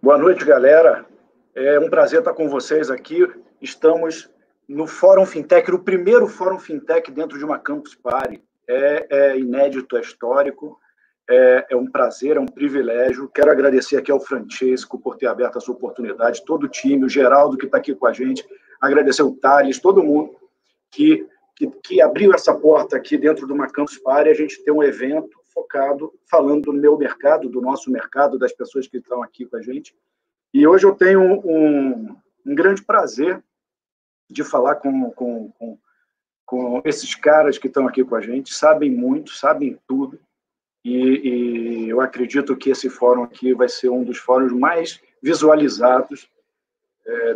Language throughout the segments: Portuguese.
Boa noite, galera. É um prazer estar com vocês aqui. Estamos no Fórum Fintech, o primeiro Fórum Fintech dentro de uma Campus Party. É inédito, é histórico, é um prazer, é um privilégio. Quero agradecer aqui ao Francesco por ter aberto essa oportunidade, todo o time, o Geraldo que está aqui com a gente, agradecer o Thales, todo mundo que abriu essa porta aqui dentro de uma Campus Party, a gente ter um evento focado, falando do meu mercado, do nosso mercado, das pessoas que estão aqui com a gente. E hoje eu tenho um grande prazer de falar com esses caras que estão aqui com a gente, sabem muito, sabem tudo, e eu acredito que esse fórum aqui vai ser um dos fóruns mais visualizados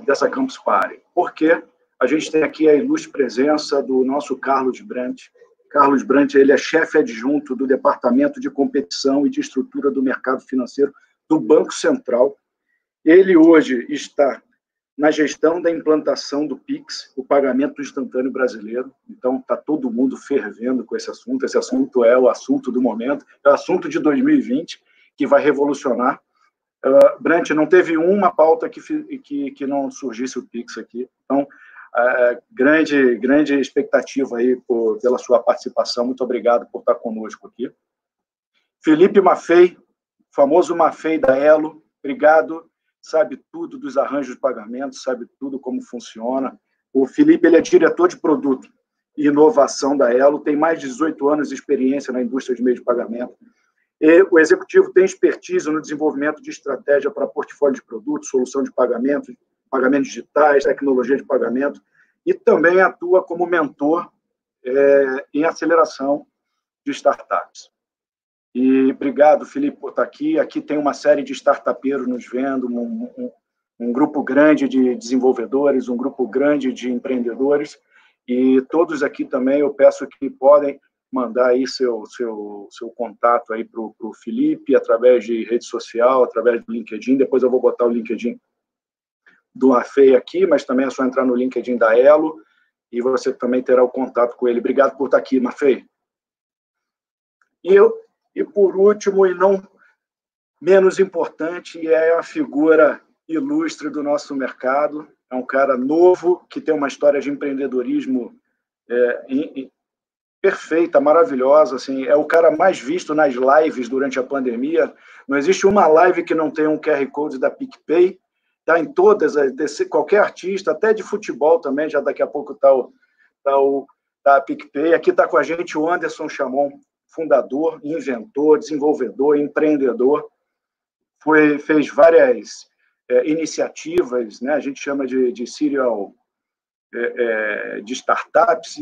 dessa Campus Party. Por quê? A gente tem aqui a ilustre presença do nosso Carlos Brant. Carlos Brant, ele é chefe adjunto do Departamento de Competição e de Estrutura do Mercado Financeiro do Banco Central. Ele hoje está na gestão da implantação do PIX, o pagamento instantâneo brasileiro. Então, está todo mundo fervendo com esse assunto. Esse assunto é o assunto do momento, é o assunto de 2020, que vai revolucionar. Brant, não teve uma pauta que não surgisse o PIX aqui. Então, grande expectativa aí pela sua participação. Muito obrigado por estar conosco aqui. Felipe Maffei, famoso Maffei da Elo, obrigado. Sabe tudo dos arranjos de pagamento, sabe tudo como funciona. O Felipe, ele é diretor de produto e inovação da Elo, tem mais de 18 anos de experiência na indústria de meios de pagamento. E o executivo tem expertise no desenvolvimento de estratégia para portfólio de produtos, solução de pagamentos digitais, tecnologia de pagamento, e também atua como mentor em aceleração de startups. E obrigado, Felipe, por estar aqui. Aqui tem uma série de startupeiros nos vendo, um grupo grande de desenvolvedores, um grupo grande de empreendedores, e todos aqui também eu peço que podem mandar aí seu contato aí para o Felipe, através de rede social, através do LinkedIn. Depois eu vou botar o LinkedIn do Maffei aqui, mas também é só entrar no LinkedIn da Elo, e você também terá o contato com ele. Obrigado por estar aqui, Maffei. E por último, e não menos importante, é a figura ilustre do nosso mercado. É um cara novo, que tem uma história de empreendedorismo perfeita, maravilhosa. Assim, é o cara mais visto nas lives durante a pandemia. Não existe uma live que não tenha um QR Code da PicPay. Está em todas, qualquer artista, até de futebol também, já daqui a pouco está a PicPay. Aqui está com a gente o Anderson Chamon, fundador, inventor, desenvolvedor, empreendedor. Fez várias iniciativas, né? A gente chama de serial de startups,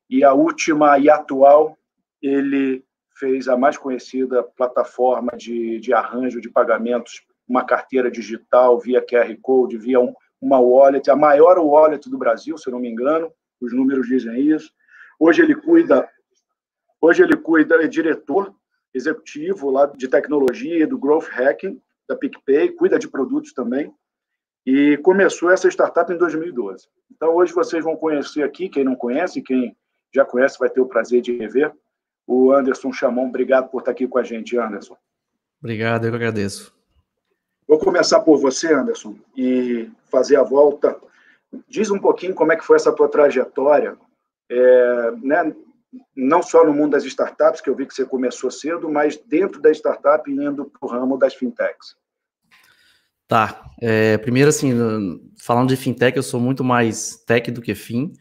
e a última e atual, ele fez a mais conhecida plataforma de arranjo de pagamentos, uma carteira digital via QR Code, via uma wallet, a maior wallet do Brasil, se eu não me engano, os números dizem isso. Hoje ele é diretor executivo lá de tecnologia do Growth Hacking, da PicPay, cuida de produtos também, e começou essa startup em 2012. Então, hoje vocês vão conhecer aqui, quem não conhece, quem já conhece vai ter o prazer de rever, o Anderson Chamon. Obrigado por estar aqui com a gente, Anderson. Obrigado, eu que agradeço. Vou começar por você, Anderson, e fazer a volta. Diz um pouquinho como é que foi essa tua trajetória, né? Não só no mundo das startups, que eu vi que você começou cedo, mas dentro da startup e indo para o ramo das fintechs. Tá. Primeiro, assim, falando de fintech, eu sou muito mais tech do que fin.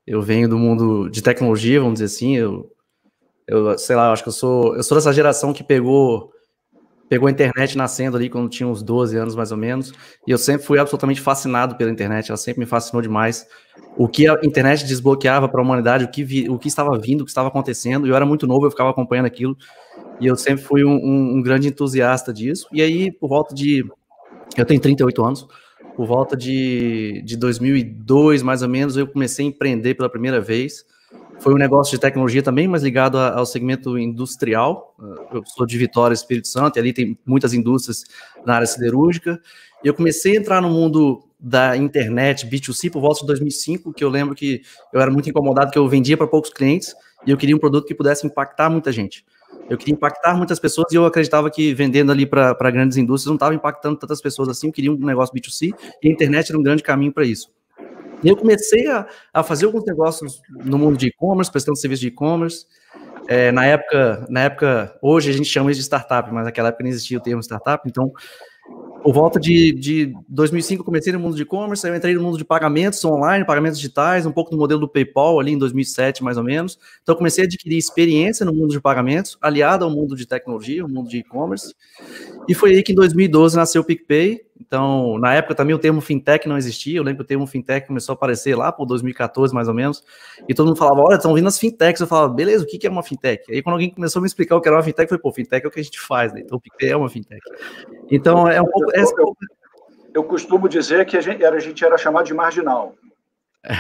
Eu venho do mundo de tecnologia, vamos dizer assim. Eu sei lá, acho que eu sou dessa geração que pegou a internet nascendo ali quando tinha uns 12 anos, mais ou menos, e eu sempre fui absolutamente fascinado pela internet. Ela sempre me fascinou demais. O que a internet desbloqueava para a humanidade, o que estava vindo, o que estava acontecendo, e eu era muito novo, eu ficava acompanhando aquilo, e eu sempre fui um grande entusiasta disso. E aí, eu tenho 38 anos, por volta de 2002, mais ou menos, eu comecei a empreender pela primeira vez. Foi um negócio de tecnologia também, mas ligado ao segmento industrial. Eu sou de Vitória, Espírito Santo, e ali tem muitas indústrias na área siderúrgica. E eu comecei a entrar no mundo da internet, B2C, por volta de 2005, que eu lembro que eu era muito incomodado, que eu vendia para poucos clientes, e eu queria um produto que pudesse impactar muita gente. Eu queria impactar muitas pessoas e eu acreditava que vendendo ali para grandes indústrias não estava impactando tantas pessoas assim. Eu queria um negócio B2C e a internet era um grande caminho para isso. E eu comecei a fazer alguns negócios no mundo de e-commerce, prestando serviço de e-commerce. Na época, hoje a gente chama isso de startup, mas naquela época não existia o termo startup. Então, por volta de 2005, eu comecei no mundo de e-commerce, aí eu entrei no mundo de pagamentos online, pagamentos digitais, um pouco no modelo do PayPal, ali em 2007, mais ou menos. Então, eu comecei a adquirir experiência no mundo de pagamentos, aliado ao mundo de tecnologia, o mundo de e-commerce. E foi aí que em 2012 nasceu o PicPay. Então, na época também o termo fintech não existia. Eu lembro que o termo fintech começou a aparecer lá por 2014, mais ou menos. E todo mundo falava, olha, estão vindo as fintechs. Eu falava, beleza, o que é uma fintech? Aí quando alguém começou a me explicar o que era uma fintech, eu falei, pô, fintech é o que a gente faz, né? Então o PicPay é uma fintech. Então, é um pouco... Eu costumo dizer que a gente era chamado de marginal.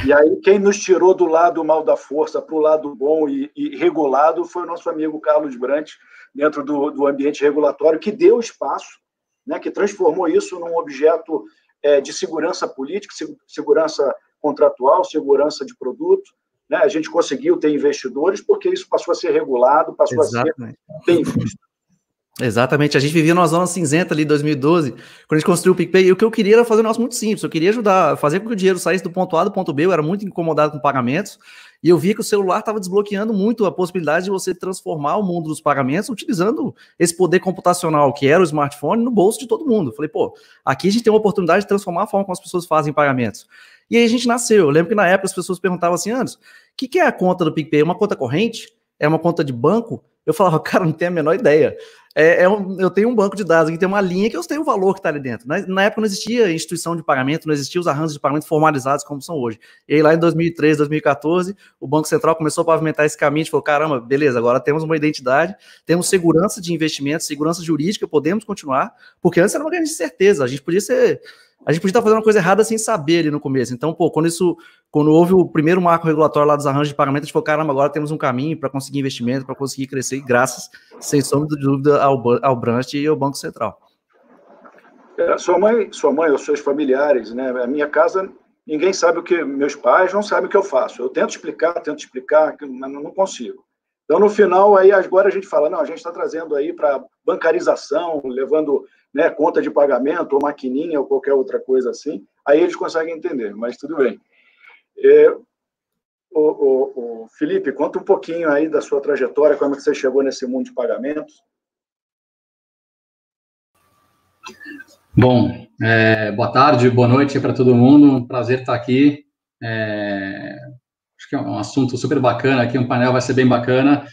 E aí, quem nos tirou do lado mal da força para o lado bom e regulado foi o nosso amigo Carlos Brant, dentro do ambiente regulatório, que deu espaço, né, que transformou isso num objeto de segurança política, segurança contratual, segurança de produto. Né? A gente conseguiu ter investidores porque isso passou a ser regulado, passou Exatamente. a ser bem visto. Exatamente, a gente vivia numa zona cinzenta ali em 2012, quando a gente construiu o PicPay, e o que eu queria era fazer um negócio muito simples, eu queria ajudar, fazer com que o dinheiro saísse do ponto A do ponto B, eu era muito incomodado com pagamentos, e eu via que o celular estava desbloqueando muito a possibilidade de você transformar o mundo dos pagamentos utilizando esse poder computacional, que era o smartphone, no bolso de todo mundo. Eu falei, pô, aqui a gente tem uma oportunidade de transformar a forma como as pessoas fazem pagamentos. E aí a gente nasceu, eu lembro que na época as pessoas perguntavam assim, Anderson, o que é a conta do PicPay? É uma conta corrente? É uma conta de banco? Eu falava, cara, não tenho a menor ideia. Eu tenho um banco de dados aqui, tem uma linha que eu tenho o valor que está ali dentro. Na época não existia instituição de pagamento, não existia os arranjos de pagamento formalizados como são hoje. E aí lá em 2013, 2014, o Banco Central começou a pavimentar esse caminho, a gente falou, caramba, beleza, agora temos uma identidade, temos segurança de investimento, segurança jurídica, podemos continuar, porque antes era uma grande incerteza, a gente podia estar fazendo uma coisa errada sem saber ali no começo. Então, pô, quando houve o primeiro marco regulatório lá dos arranjos de pagamento, a gente falou, caramba, agora temos um caminho para conseguir investimento, para conseguir crescer, graças, sem sombra de dúvida, ao Brant e ao Banco Central. Sua mãe ou seus familiares, né? A minha casa, ninguém sabe o que... Meus pais não sabem o que eu faço. Eu tento explicar, mas não consigo. Então, no final, aí agora a gente fala, não, a gente está trazendo aí para bancarização, levando, né, conta de pagamento, ou maquininha, ou qualquer outra coisa assim. Aí eles conseguem entender, mas tudo bem. Felipe, conta um pouquinho aí da sua trajetória, como você chegou nesse mundo de pagamentos. Bom, boa tarde, boa noite para todo mundo, um prazer estar aqui. Acho que é um assunto super bacana aqui, um painel vai ser bem bacana.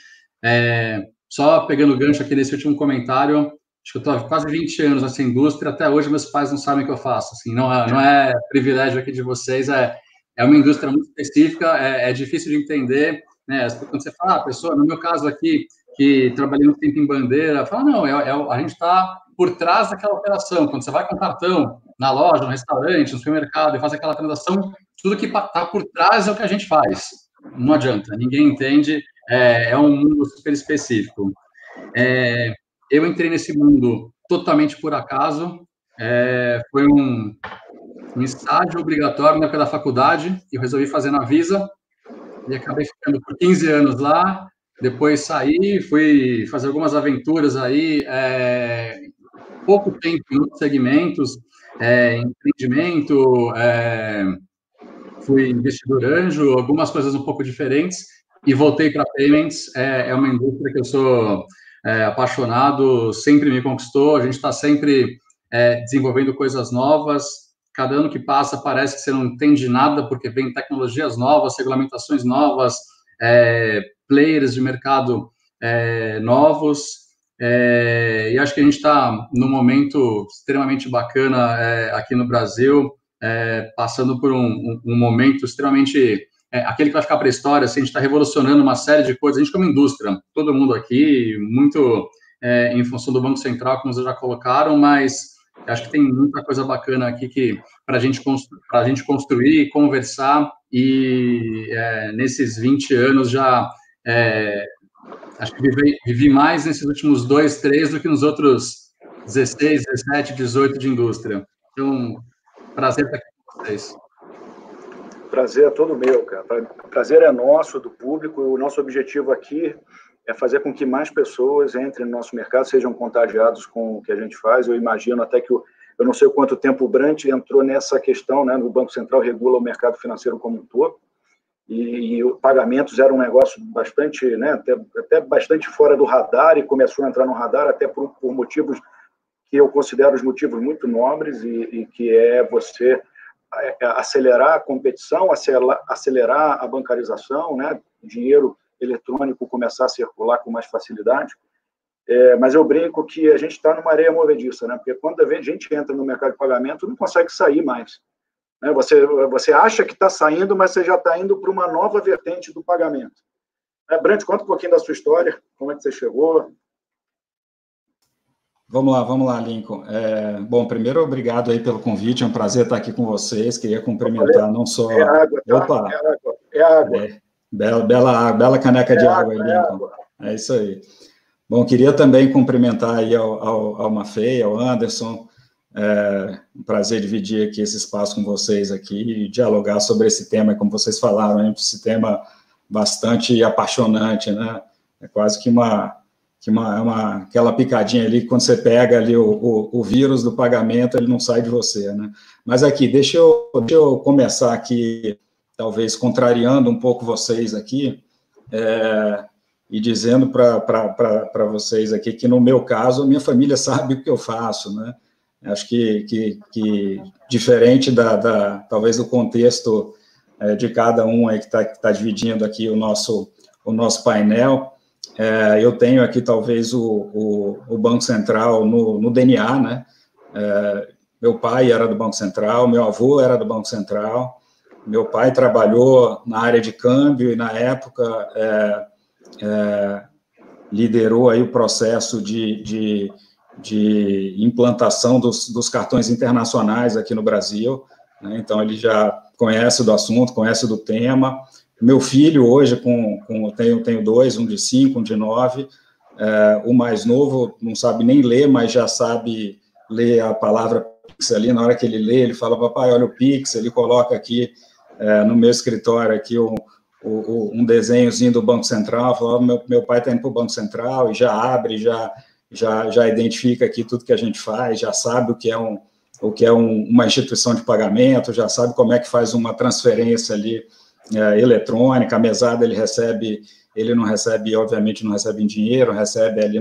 Só pegando o gancho aqui nesse último comentário, acho que eu estou há quase 20 anos nessa indústria, até hoje meus pais não sabem o que eu faço, assim, não é privilégio aqui de vocês, é uma indústria muito específica, é difícil de entender, né? Quando você fala, pessoa, no meu caso aqui, que trabalhei muito tempo em bandeira, fala, não, a gente está por trás daquela operação, quando você vai com um cartão na loja, no restaurante, no supermercado e faz aquela transação, tudo que está por trás é o que a gente faz, não adianta, ninguém entende, é um mundo super específico. Eu entrei nesse mundo totalmente por acaso, foi um estágio obrigatório na época da faculdade, eu resolvi fazer na Visa, e acabei ficando por 15 anos lá, depois saí, fui fazer algumas aventuras aí, pouco tempo em outros segmentos, empreendimento, fui investidor anjo, algumas coisas um pouco diferentes, e voltei para Payments, é uma indústria que eu sou apaixonado, sempre me conquistou, a gente está sempre desenvolvendo coisas novas, cada ano que passa parece que você não entende nada, porque vem tecnologias novas, regulamentações novas, players de mercado novos, e acho que a gente está num momento extremamente bacana aqui no Brasil, passando por um momento extremamente... aquele que vai ficar para a história, assim, a gente está revolucionando uma série de coisas, a gente como indústria, todo mundo aqui, muito em função do Banco Central, como vocês já colocaram, mas acho que tem muita coisa bacana aqui para a gente construir, conversar, e nesses 20 anos já acho que vivi mais nesses últimos 2, 3 do que nos outros 16, 17, 18 de indústria. Então, prazer estar aqui com vocês. Prazer é todo meu, cara. Prazer é nosso, do público. O nosso objetivo aqui é fazer com que mais pessoas entrem no nosso mercado, sejam contagiados com o que a gente faz. Eu imagino até que, eu não sei quanto tempo o Brant entrou nessa questão, né? O Banco Central regula o mercado financeiro como um todo, e pagamentos era um negócio bastante, né, até bastante fora do radar, e começou a entrar no radar até por motivos que eu considero os motivos muito nobres, e que é você acelerar a competição, acelerar a bancarização, né, dinheiro eletrônico começar a circular com mais facilidade. Mas eu brinco que a gente está numa areia movediça, né, porque quando a gente entra no mercado de pagamento, não consegue sair mais. Você acha que está saindo, mas você já está indo para uma nova vertente do pagamento. Brant, conta um pouquinho da sua história, como é que você chegou. Vamos lá, Lincoln. Bom, primeiro, obrigado aí pelo convite, é um prazer estar aqui com vocês, queria cumprimentar não só... É água, tá? Opa! É água. Bela caneca de água aí, Lincoln. É isso aí. Bom, queria também cumprimentar aí ao Maffei, ao Anderson, um prazer dividir aqui esse espaço com vocês aqui e dialogar sobre esse tema, como vocês falaram, hein? Esse tema bastante apaixonante, né? É quase que aquela picadinha ali, quando você pega ali o vírus do pagamento, ele não sai de você, né? Mas aqui, deixa eu começar aqui, talvez contrariando um pouco vocês aqui, e dizendo para vocês aqui que, no meu caso, a minha família sabe o que eu faço, né? Acho que diferente talvez do contexto de cada um aí que está dividindo aqui o nosso painel, eu tenho aqui talvez o Banco Central no DNA, né? Meu pai era do Banco Central, meu avô era do Banco Central, meu pai trabalhou na área de câmbio e, na época, liderou aí o processo de implantação dos cartões internacionais aqui no Brasil, né? Então, ele já conhece do assunto, conhece do tema. Meu filho, hoje, tenho dois, um de 5, um de 9, o mais novo não sabe nem ler, mas já sabe ler a palavra Pix ali. Na hora que ele lê, ele fala: papai, olha o Pix. Ele coloca aqui no meu escritório aqui um desenhozinho do Banco Central, fala: meu pai está indo para o Banco Central, e já abre, já identifica aqui tudo que a gente faz, já sabe o que é uma instituição de pagamento, já sabe como é que faz uma transferência ali eletrônica. A mesada ele não recebe, obviamente, não recebe em dinheiro, recebe ali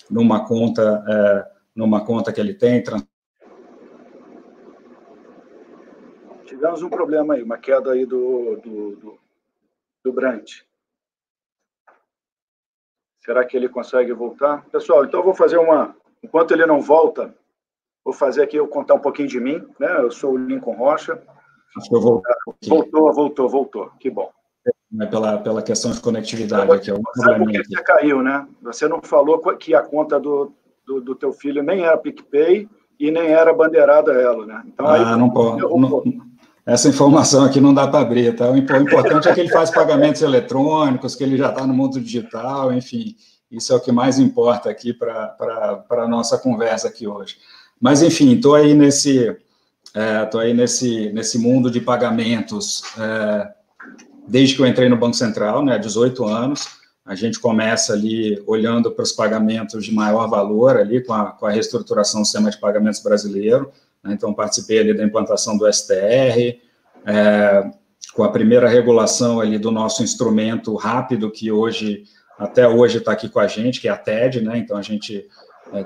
numa conta que ele tem. Tivemos um problema aí, uma queda aí do Brant. Será que ele consegue voltar? Pessoal, então eu vou fazer enquanto ele não volta, vou fazer aqui, eu contar um pouquinho de mim, né? Eu sou o Lincoln Rocha. Acho que eu vou... Voltou, que bom. Pela questão de conectividade aqui. Sabe por que você caiu, né? Você não falou que a conta do teu filho nem era PicPay e nem era bandeirada ela, né? Então, não pode. Essa informação aqui não dá para abrir, tá? O importante é que ele faz pagamentos eletrônicos, que ele já está no mundo digital, enfim, isso é o que mais importa aqui para a nossa conversa aqui hoje. Mas, enfim, estou aí nesse mundo de pagamentos desde que eu entrei no Banco Central, né, há 18 anos. A gente começa ali olhando para os pagamentos de maior valor, ali com a reestruturação do sistema de pagamentos brasileiro. Então, participei ali da implantação do STR, com a primeira regulação ali do nosso instrumento rápido, que até hoje está aqui com a gente, que é a TED, né? Então, a gente,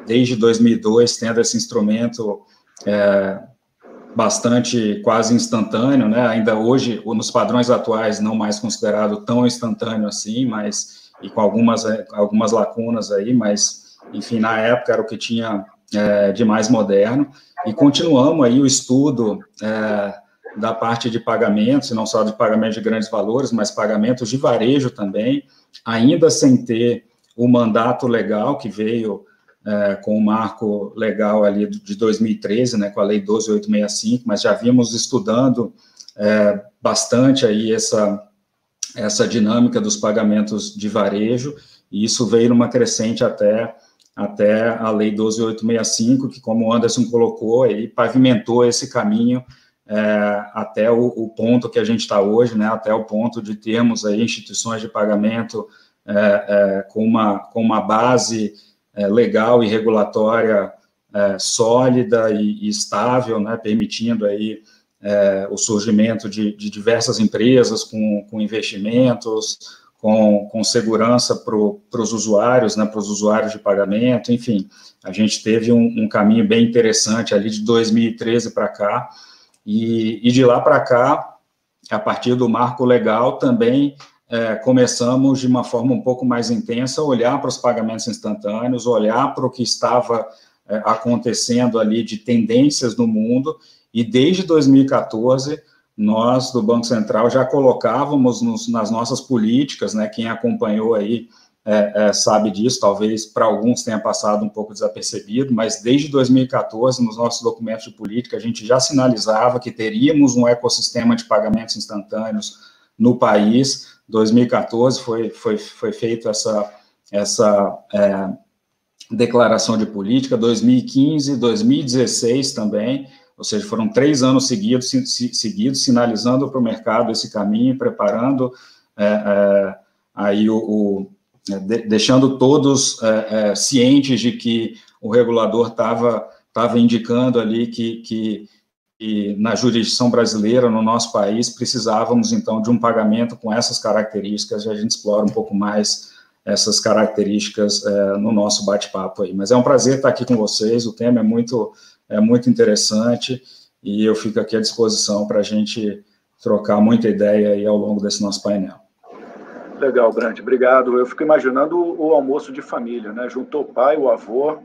desde 2002, tendo esse instrumento bastante, quase instantâneo, né? Ainda hoje, nos padrões atuais, não mais considerado tão instantâneo assim, e com algumas lacunas aí, mas, enfim, na época era o que tinha de mais moderno. E continuamos aí o estudo da parte de pagamentos, e não só de pagamento de grandes valores, mas pagamentos de varejo também, ainda sem ter o mandato legal que veio com o marco legal ali de 2013, né, com a Lei 12.865, mas já vimos estudando bastante aí essa dinâmica dos pagamentos de varejo, e isso veio numa crescente até a Lei 12.865, que, como o Anderson colocou, aí pavimentou esse caminho até o ponto que a gente está hoje, né, até o ponto de termos aí instituições de pagamento com uma base legal e regulatória sólida e estável, né, permitindo aí o surgimento de diversas empresas com investimentos, com segurança para os usuários, né, para os usuários de pagamento, enfim, a gente teve um caminho bem interessante ali de 2013 para cá, e de lá para cá, a partir do marco legal, também começamos de uma forma um pouco mais intensa a olhar para os pagamentos instantâneos, olhar para o que estava acontecendo ali de tendências no mundo, e desde 2014, nós, do Banco Central, já colocávamos nas nossas políticas, né, quem acompanhou aí sabe disso, talvez para alguns tenha passado um pouco desapercebido, mas desde 2014, nos nossos documentos de política, a gente já sinalizava que teríamos um ecossistema de pagamentos instantâneos no país. 2014 foi feita essa declaração de política, 2015, 2016 também, ou seja, foram 3 anos seguidos sinalizando para o mercado esse caminho, preparando aí deixando todos cientes de que o regulador estava indicando ali que na jurisdição brasileira, no nosso país, precisávamos, então, de um pagamento com essas características, e a gente explora um pouco mais essas características no nosso bate-papo aí. Mas é um prazer estar aqui com vocês, o tema é muito interessante, e eu fico aqui à disposição para a gente trocar muita ideia aí ao longo desse nosso painel. Legal, Brant, obrigado. Eu fico imaginando o almoço de família, né? Juntou o pai, o avô,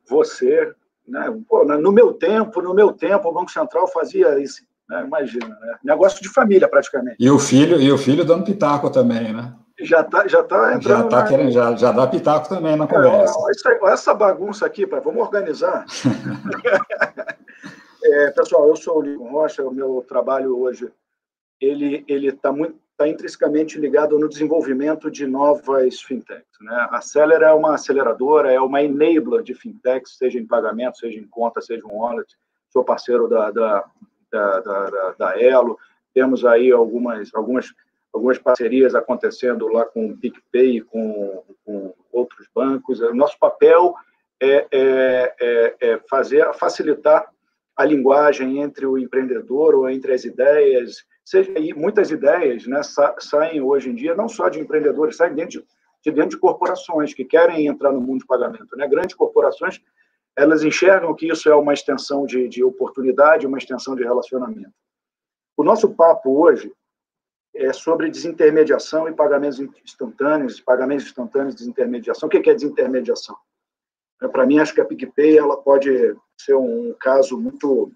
você, né? Pô, no meu tempo, o Banco Central fazia isso, né? Imagina, né? Negócio de família, praticamente. E o filho dando pitaco também, né? Já tá entrando. Já dá pitaco também na conversa. Essa bagunça aqui, pai, vamos organizar. Pessoal, eu sou o Lincoln Rocha, o meu trabalho hoje, ele está intrinsecamente ligado no desenvolvimento de novas fintechs, né? A Celera é uma aceleradora, é uma enabler de fintechs, seja em pagamento, seja em conta, seja um wallet. Sou parceiro da Elo. Temos aí algumas parcerias acontecendo lá com o PicPay e com outros bancos. O nosso papel é facilitar a linguagem entre o empreendedor ou entre as ideias. E muitas ideias, né, saem hoje em dia, não só de empreendedores, saem dentro de corporações que querem entrar no mundo de pagamento, né? Grandes corporações, elas enxergam que isso é uma extensão de oportunidade, uma extensão de relacionamento. O nosso papo hoje é sobre desintermediação e pagamentos instantâneos de desintermediação. O que é desintermediação? Para mim, acho que a PicPay ela pode ser um caso muito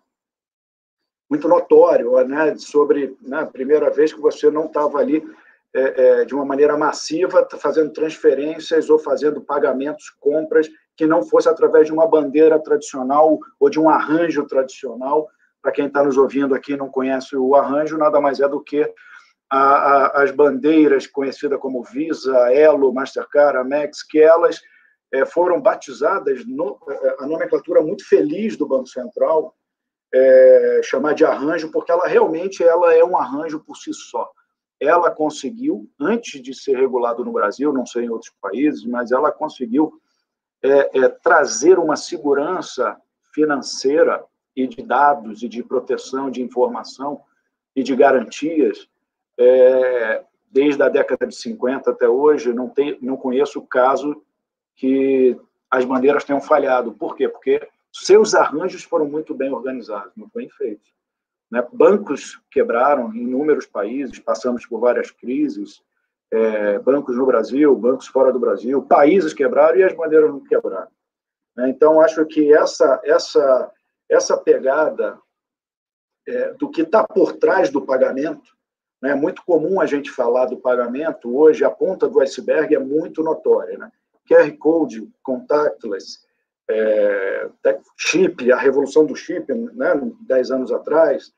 notório, né, sobre, né, a primeira vez que você não estava ali de uma maneira massiva, fazendo transferências ou fazendo pagamentos, compras, que não fosse através de uma bandeira tradicional ou de um arranjo tradicional. Para quem está nos ouvindo aqui e não conhece o arranjo, nada mais é do que as bandeiras conhecidas como Visa, Elo, Mastercard, Amex, que elas foram batizadas, a nomenclatura muito feliz do Banco Central, chamar de arranjo, porque ela realmente é um arranjo por si só. Ela conseguiu, antes de ser regulado no Brasil, não sei em outros países, mas ela conseguiu trazer uma segurança financeira e de dados e de proteção de informação e de garantias desde a década de 50 até hoje. Não conheço o caso que as bandeiras tenham falhado. Por quê? Porque seus arranjos foram muito bem organizados, muito bem feitos, né? Bancos quebraram em inúmeros países, passamos por várias crises, bancos no Brasil, bancos fora do Brasil, países quebraram e as bandeiras não quebraram, né? Então, acho que essa pegada do que está por trás do pagamento, né? É muito comum a gente falar do pagamento, hoje a ponta do iceberg é muito notória, né? QR Code, contactless, chip, a revolução do chip, né, 10 anos atrás,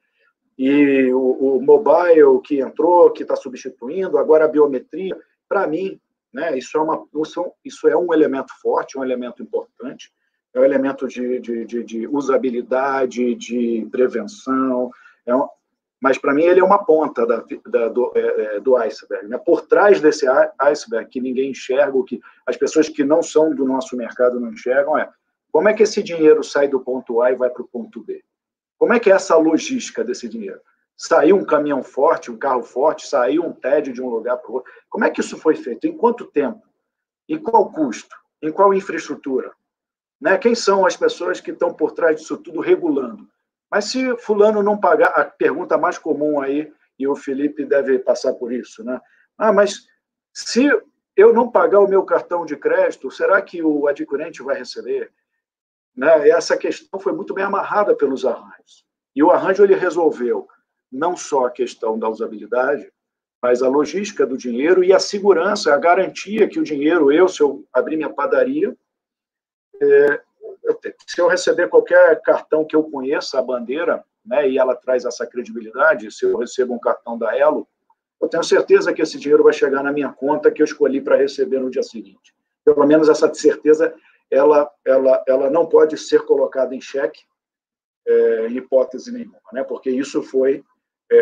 e o mobile que entrou, que está substituindo, agora a biometria. Para mim, né, isso é um elemento forte, um elemento importante, é um elemento de usabilidade, de prevenção, mas para mim ele é uma ponta do iceberg, né? Por trás desse iceberg que ninguém enxerga, que as pessoas que não são do nosso mercado não enxergam, como é que esse dinheiro sai do ponto A e vai para o ponto B? Como é que é essa logística desse dinheiro? Saiu um caminhão forte, um carro forte, saiu um TED de um lugar para o outro. Como é que isso foi feito? Em quanto tempo? Em qual custo? Em qual infraestrutura? Né? Quem são as pessoas que estão por trás disso tudo regulando? Mas se fulano não pagar, a pergunta mais comum aí, e o Felipe deve passar por isso, né? Mas se eu não pagar o meu cartão de crédito, será que o adquirente vai receber? Né? Essa questão foi muito bem amarrada pelos arranjos. E o arranjo ele resolveu não só a questão da usabilidade, mas a logística do dinheiro e a segurança, a garantia que o dinheiro, se eu abrir minha padaria, se eu receber qualquer cartão que eu conheça, a bandeira, né, e ela traz essa credibilidade, se eu recebo um cartão da Elo, eu tenho certeza que esse dinheiro vai chegar na minha conta que eu escolhi para receber no dia seguinte. Pelo menos essa certeza, ela não pode ser colocada em xeque, em hipótese nenhuma, né, porque isso foi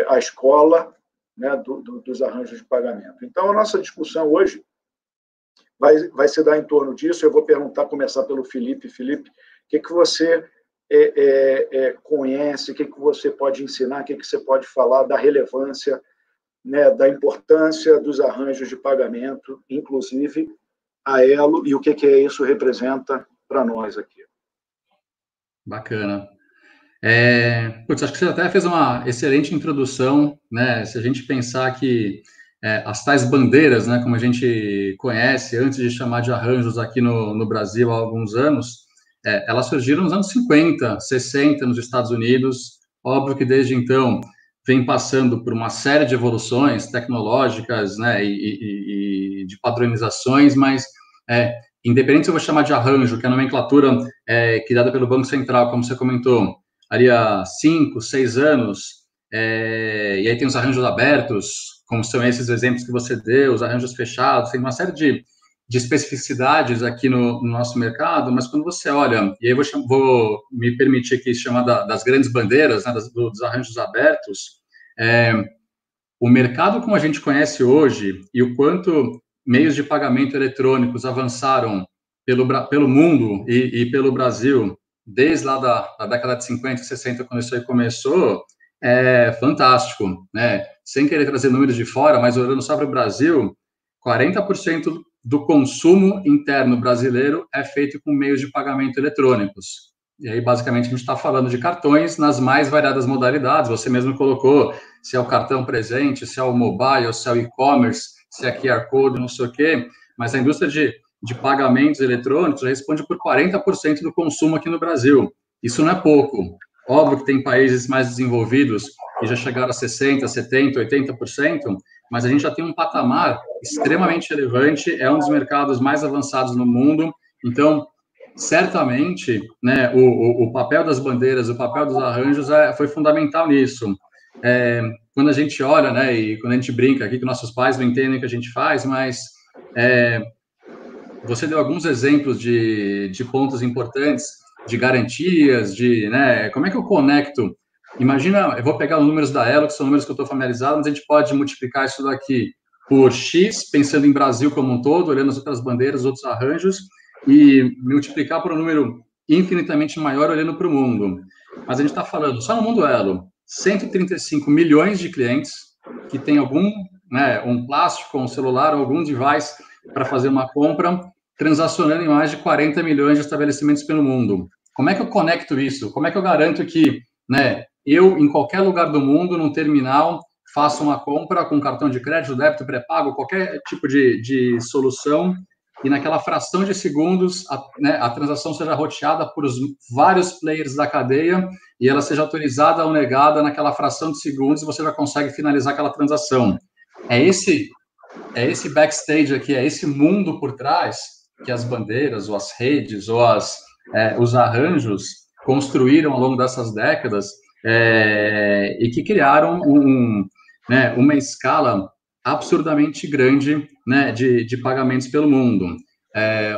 a escola, né, dos arranjos de pagamento. Então, a nossa discussão hoje vai se dar em torno disso. Eu vou começar pelo Felipe. Felipe, o que você conhece, o que você pode ensinar, o que você pode falar da relevância, né, da importância dos arranjos de pagamento, inclusive a Elo, e o que isso representa para nós aqui? Bacana. Acho que você até fez uma excelente introdução, né? Se a gente pensar que as tais bandeiras, né, como a gente conhece, antes de chamar de arranjos aqui no Brasil há alguns anos, elas surgiram nos anos 50, 60 nos Estados Unidos. Óbvio que desde então vem passando por uma série de evoluções tecnológicas, né, e de padronizações, mas independente se eu vou chamar de arranjo, que é a nomenclatura criada pelo Banco Central, como você comentou, há 5, 6 anos, e aí tem os arranjos abertos, como são esses exemplos que você deu, os arranjos fechados, tem uma série de especificidades aqui no nosso mercado, mas quando você olha, e aí vou me permitir aqui chamar das grandes bandeiras, né, dos arranjos abertos, o mercado como a gente conhece hoje e o quanto meios de pagamento eletrônicos avançaram pelo mundo e pelo Brasil, desde lá da década de 50, 60, quando isso aí começou, é fantástico, né? Sem querer trazer números de fora, mas olhando só para o Brasil, 40% do consumo interno brasileiro é feito com meios de pagamento eletrônicos. E aí, basicamente, a gente está falando de cartões nas mais variadas modalidades. Você mesmo colocou se é o cartão presente, se é o mobile, se é o e-commerce, se é QR Code, não sei o quê. Mas a indústria de pagamentos eletrônicos responde por 40% do consumo aqui no Brasil. Isso não é pouco. Óbvio que tem países mais desenvolvidos que já chegaram a 60%, 70%, 80%, mas a gente já tem um patamar extremamente relevante, é um dos mercados mais avançados no mundo. Então, certamente, né, o papel das bandeiras, o papel dos arranjos foi fundamental nisso. Quando a gente olha, né, e quando a gente brinca aqui, que nossos pais não entendem o que a gente faz, mas você deu alguns exemplos de pontos importantes, de garantias, né, como é que eu conecto? Imagina, eu vou pegar os números da Elo, que são números que eu estou familiarizado, mas a gente pode multiplicar isso daqui por X, pensando em Brasil como um todo, olhando as outras bandeiras, os outros arranjos, e multiplicar por um número infinitamente maior olhando para o mundo. Mas a gente está falando, só no mundo Elo, 135 milhões de clientes que têm algum, né, um plástico, um celular, algum device para fazer uma compra, transacionando em mais de 40 milhões de estabelecimentos pelo mundo. Como é que eu conecto isso? Como é que eu garanto que, né, eu, em qualquer lugar do mundo, num terminal, faço uma compra com cartão de crédito, débito, pré-pago, qualquer tipo de solução, e naquela fração de segundos, a transação seja roteada por os vários players da cadeia e ela seja autorizada ou negada naquela fração de segundos e você já consegue finalizar aquela transação. É esse backstage aqui, é esse mundo por trás que as bandeiras, ou as redes, ou os arranjos construíram ao longo dessas décadas e que criaram uma escala absurdamente grande, né, de pagamentos pelo mundo.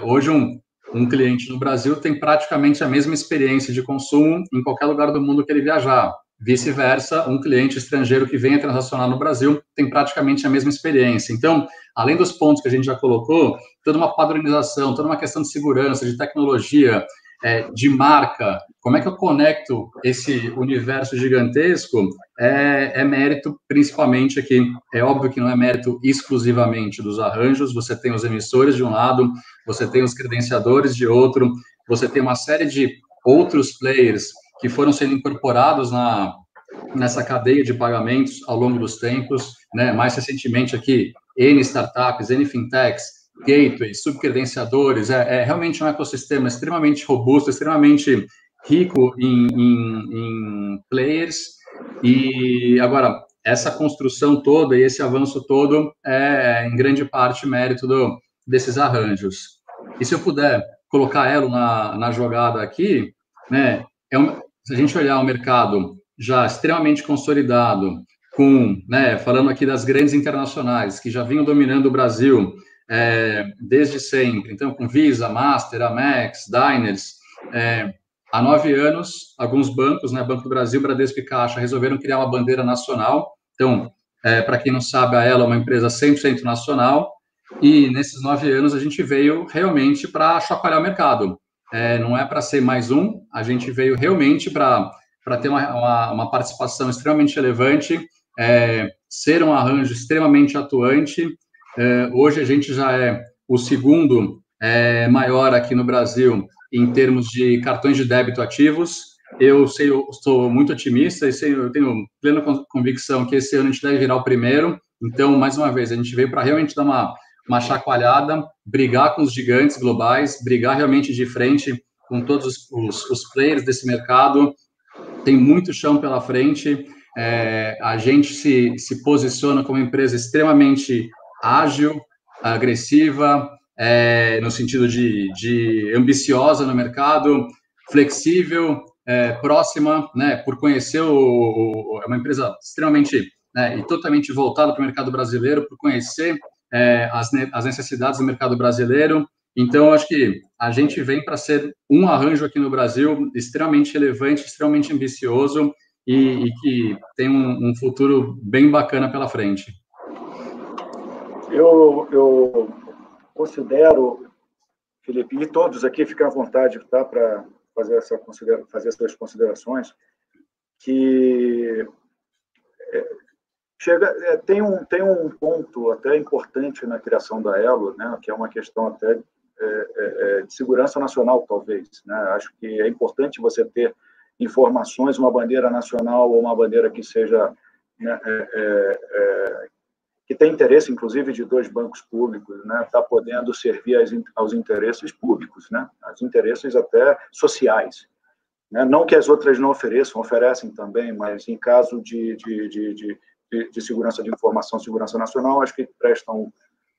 Hoje, um cliente no Brasil tem praticamente a mesma experiência de consumo em qualquer lugar do mundo que ele viajar. vice-versa, um cliente estrangeiro que venha transacionar no Brasil tem praticamente a mesma experiência. Então, além dos pontos que a gente já colocou, toda uma padronização, toda uma questão de segurança, de tecnologia, de marca, como é que eu conecto esse universo gigantesco, é mérito principalmente aqui. É óbvio que não é mérito exclusivamente dos arranjos, você tem os emissores de um lado, você tem os credenciadores de outro, você tem uma série de outros players que foram sendo incorporados nessa cadeia de pagamentos ao longo dos tempos, né? Mais recentemente aqui, N startups, N fintechs, gateways, subcredenciadores, realmente um ecossistema extremamente robusto, extremamente rico em players, e agora, essa construção toda e esse avanço todo é, em grande parte, mérito desses arranjos. E se eu puder colocar Elo na jogada aqui, né, se a gente olhar o mercado já extremamente consolidado, né, falando aqui das grandes internacionais, que já vinham dominando o Brasil desde sempre, então com Visa, Master, Amex, Diners, há 9 anos, alguns bancos, né, Banco do Brasil, Bradesco e Caixa, resolveram criar uma bandeira nacional. Então, para quem não sabe, a Elo é uma empresa 100% nacional, e nesses 9 anos a gente veio realmente para chacoalhar o mercado. Não é para ser mais um, a gente veio realmente para ter uma participação extremamente relevante, ser um arranjo extremamente atuante. Hoje a gente já é o segundo maior aqui no Brasil em termos de cartões de débito ativos. Eu sou muito otimista e eu tenho plena convicção que esse ano a gente deve virar o primeiro. Então, mais uma vez, a gente veio para realmente dar uma chacoalhada, brigar com os gigantes globais, brigar realmente de frente com todos os players desse mercado. Tem muito chão pela frente. A gente se posiciona como uma empresa extremamente ágil, agressiva, no sentido de ambiciosa no mercado, flexível, próxima, né, por conhecer é uma empresa extremamente, né, e totalmente voltada para o mercado brasileiro, por conhecer as necessidades do mercado brasileiro. Então, acho que a gente vem para ser um arranjo aqui no Brasil extremamente relevante, extremamente ambicioso e que tem um futuro bem bacana pela frente. Eu considero, Felipe, e todos aqui ficam à vontade, tá, para fazer essas considerações, que tem um ponto até importante na criação da Elo, né, que é uma questão até de segurança nacional, talvez, né? Acho que é importante você ter informações, uma bandeira nacional ou uma bandeira que seja, né, que tem interesse, inclusive, de 2 bancos públicos, né, está podendo servir aos interesses públicos, né, aos interesses até sociais, né, não que as outras não oferecem também, mas em caso de segurança de informação, segurança nacional, acho que prestam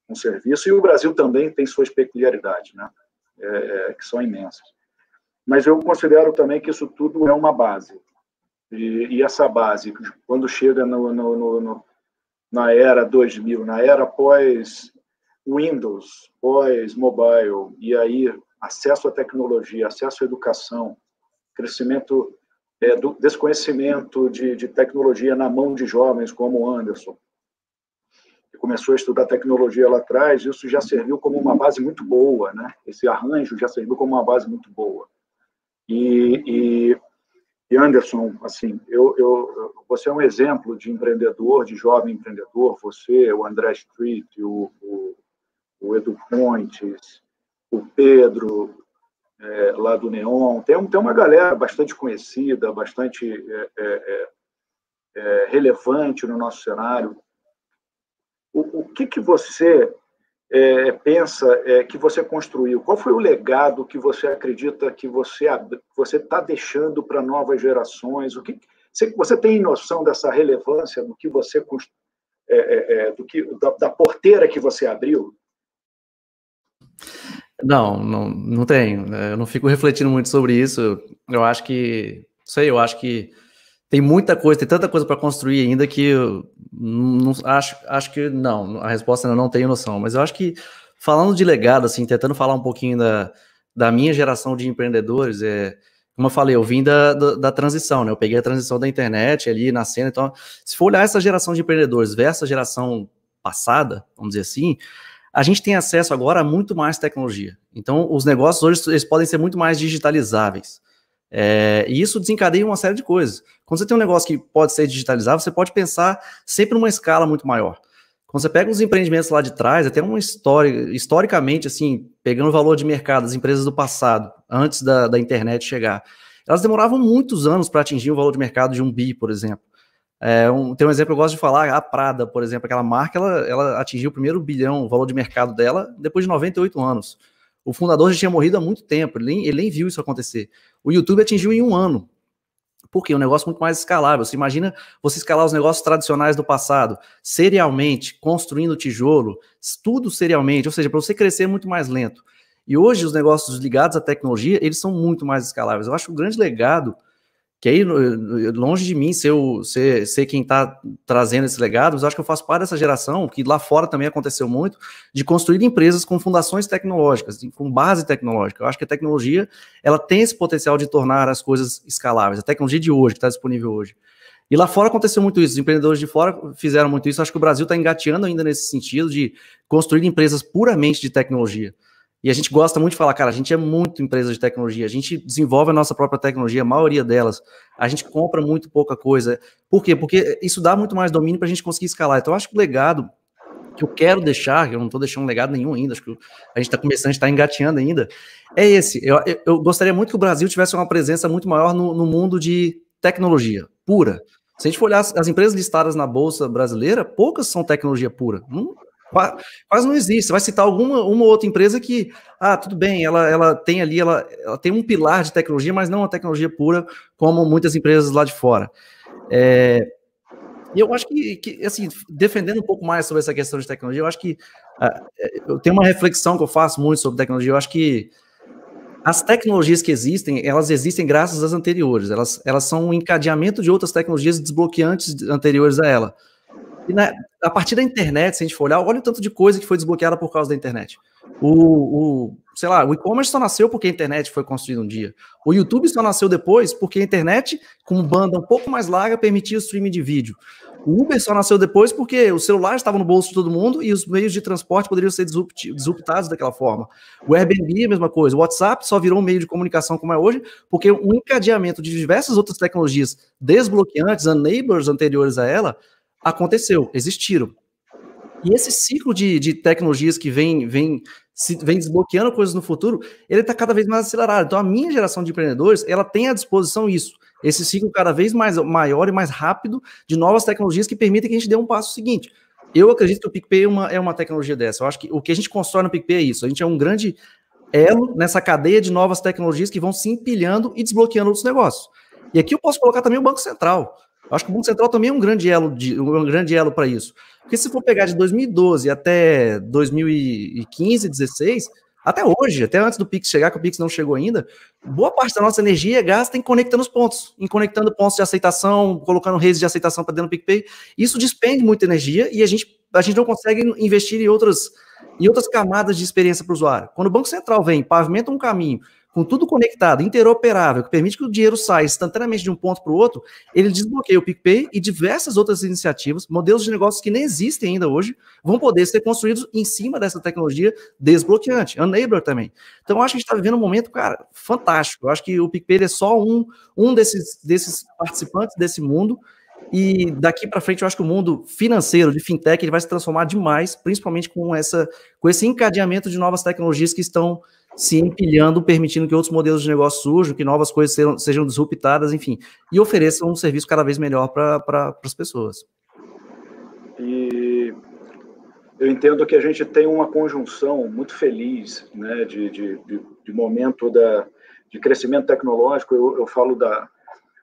um serviço, e o Brasil também tem suas peculiaridades, né, que são imensas. Mas eu considero também que isso tudo é uma base, e essa base, quando chega na era 2000, na era pós-Windows, pós-mobile, e aí acesso à tecnologia, acesso à educação, crescimento desse conhecimento de tecnologia na mão de jovens como o Anderson, que começou a estudar tecnologia lá atrás, isso já serviu como uma base muito boa, né? Esse arranjo já serviu como uma base muito boa. E Anderson, assim, você é um exemplo de empreendedor, de jovem empreendedor, você, o André Street, o Edu Pontes, o Pedro, lá do Neon, tem uma galera bastante conhecida, bastante relevante no nosso cenário. O que você pensa que você construiu? Qual foi o legado que você acredita que você está deixando para novas gerações? Você tem noção dessa relevância do que você da porteira que você abriu? Não tenho. Eu não fico refletindo muito sobre isso. Eu acho que tem muita coisa, tem tanta coisa para construir ainda que eu não acho que não. A resposta eu não tenho noção. Mas eu acho que, falando de legado, assim, tentando falar um pouquinho da minha geração de empreendedores, como eu falei, eu vim da transição, né? Eu peguei a transição da internet ali nascendo. Então, se for olhar essa geração de empreendedores versus a geração passada, vamos dizer assim, a gente tem acesso agora a muito mais tecnologia. Então, os negócios hoje eles podem ser muito mais digitalizáveis. E isso desencadeia uma série de coisas. Quando você tem um negócio que pode ser digitalizável, você pode pensar sempre numa escala muito maior. Quando você pega os empreendimentos lá de trás, até uma história, historicamente, assim, pegando o valor de mercado das empresas do passado, antes da internet chegar, elas demoravam muitos anos para atingir o valor de mercado de 1 bi, por exemplo. Tem um exemplo que eu gosto de falar, a Prada, por exemplo, aquela marca, ela atingiu o primeiro bilhão, o valor de mercado dela, depois de 98 anos. O fundador já tinha morrido há muito tempo, ele nem viu isso acontecer. O YouTube atingiu em 1 ano. Por quê? Um negócio muito mais escalável. Você imagina você escalar os negócios tradicionais do passado, serialmente, construindo tijolo, tudo serialmente, ou seja, para você crescer é muito mais lento. E hoje os negócios ligados à tecnologia, eles são muito mais escaláveis. Eu acho que o grande legado, que aí, longe de mim ser quem está trazendo esse legado, mas eu acho que eu faço parte dessa geração, que lá fora também aconteceu muito, de construir empresas com fundações tecnológicas, com base tecnológica. Eu acho que a tecnologia, ela tem esse potencial de tornar as coisas escaláveis, a tecnologia de hoje, que está disponível hoje. E lá fora aconteceu muito isso, os empreendedores de fora fizeram muito isso. Eu acho que o Brasil está engateando ainda nesse sentido de construir empresas puramente de tecnologia. E a gente gosta muito de falar, cara, a gente é muito empresa de tecnologia, a gente desenvolve a nossa própria tecnologia, a maioria delas, a gente compra muito pouca coisa. Por quê? Porque isso dá muito mais domínio para a gente conseguir escalar. Então, eu acho que o legado que eu quero deixar, que eu não estou deixando legado nenhum ainda, acho que a gente está começando, a gente está engateando ainda, é esse. Eu gostaria muito que o Brasil tivesse uma presença muito maior no mundo de tecnologia pura. Se a gente for olhar as empresas listadas na Bolsa Brasileira, poucas são tecnologia pura. Quase não existe. Você vai citar uma ou outra empresa que, tudo bem, ela tem ali, ela tem um pilar de tecnologia, mas não uma tecnologia pura, como muitas empresas lá de fora. E eu acho que, assim, defendendo um pouco mais sobre essa questão de tecnologia, eu acho que eu tenho uma reflexão que eu faço muito sobre tecnologia. Eu acho que as tecnologias que existem, elas existem graças às anteriores. Elas são um encadeamento de outras tecnologias desbloqueantes anteriores a ela. E a partir da internet, se a gente for olhar, olha o tanto de coisa que foi desbloqueada por causa da internet. Sei lá, o e-commerce só nasceu porque a internet foi construída um dia. O YouTube só nasceu depois porque a internet, com banda um pouco mais larga, permitia o streaming de vídeo. O Uber só nasceu depois porque o celular estava no bolso de todo mundo e os meios de transporte poderiam ser disruptados daquela forma. O Airbnb, a mesma coisa. O WhatsApp só virou um meio de comunicação como é hoje porque um encadeamento de diversas outras tecnologias desbloqueantes, enablers anteriores a ela, aconteceu, existiram. E esse ciclo de tecnologias que vem desbloqueando coisas no futuro, ele está cada vez mais acelerado. Então, a minha geração de empreendedores, ela tem à disposição isso, esse ciclo cada vez mais maior e mais rápido de novas tecnologias que permitem que a gente dê um passo seguinte. Eu acredito que o PicPay é uma tecnologia dessa. Eu acho que o que a gente constrói no PicPay é isso. A gente é um grande elo nessa cadeia de novas tecnologias que vão se empilhando e desbloqueando outros negócios. E aqui eu posso colocar também o Banco Central. Eu acho que o Banco Central também é um grande elo para isso. Porque se for pegar de 2012 até 2015, 2016, até hoje, até antes do Pix chegar, que o Pix não chegou ainda, boa parte da nossa energia é gasta em conectando os pontos, em conectando pontos de aceitação, colocando redes de aceitação para dentro do PicPay. Isso despende muita energia e a gente não consegue investir em outras camadas de experiência para o usuário. Quando o Banco Central vem, pavimenta um caminho, com tudo conectado, interoperável, que permite que o dinheiro saia instantaneamente de um ponto para o outro, ele desbloqueia o PicPay e diversas outras iniciativas, modelos de negócios que nem existem ainda hoje, vão poder ser construídos em cima dessa tecnologia desbloqueante, enabler também. Então, eu acho que a gente está vivendo um momento, cara, fantástico. Eu acho que o PicPay é só um desses participantes desse mundo, e daqui para frente eu acho que o mundo financeiro de fintech ele vai se transformar demais, principalmente com esse encadeamento de novas tecnologias que estão se empilhando, permitindo que outros modelos de negócio surjam, que novas coisas sejam disruptadas, enfim, e ofereçam um serviço cada vez melhor para as pessoas. E eu entendo que a gente tem uma conjunção muito feliz, né, de momento de crescimento tecnológico. Eu falo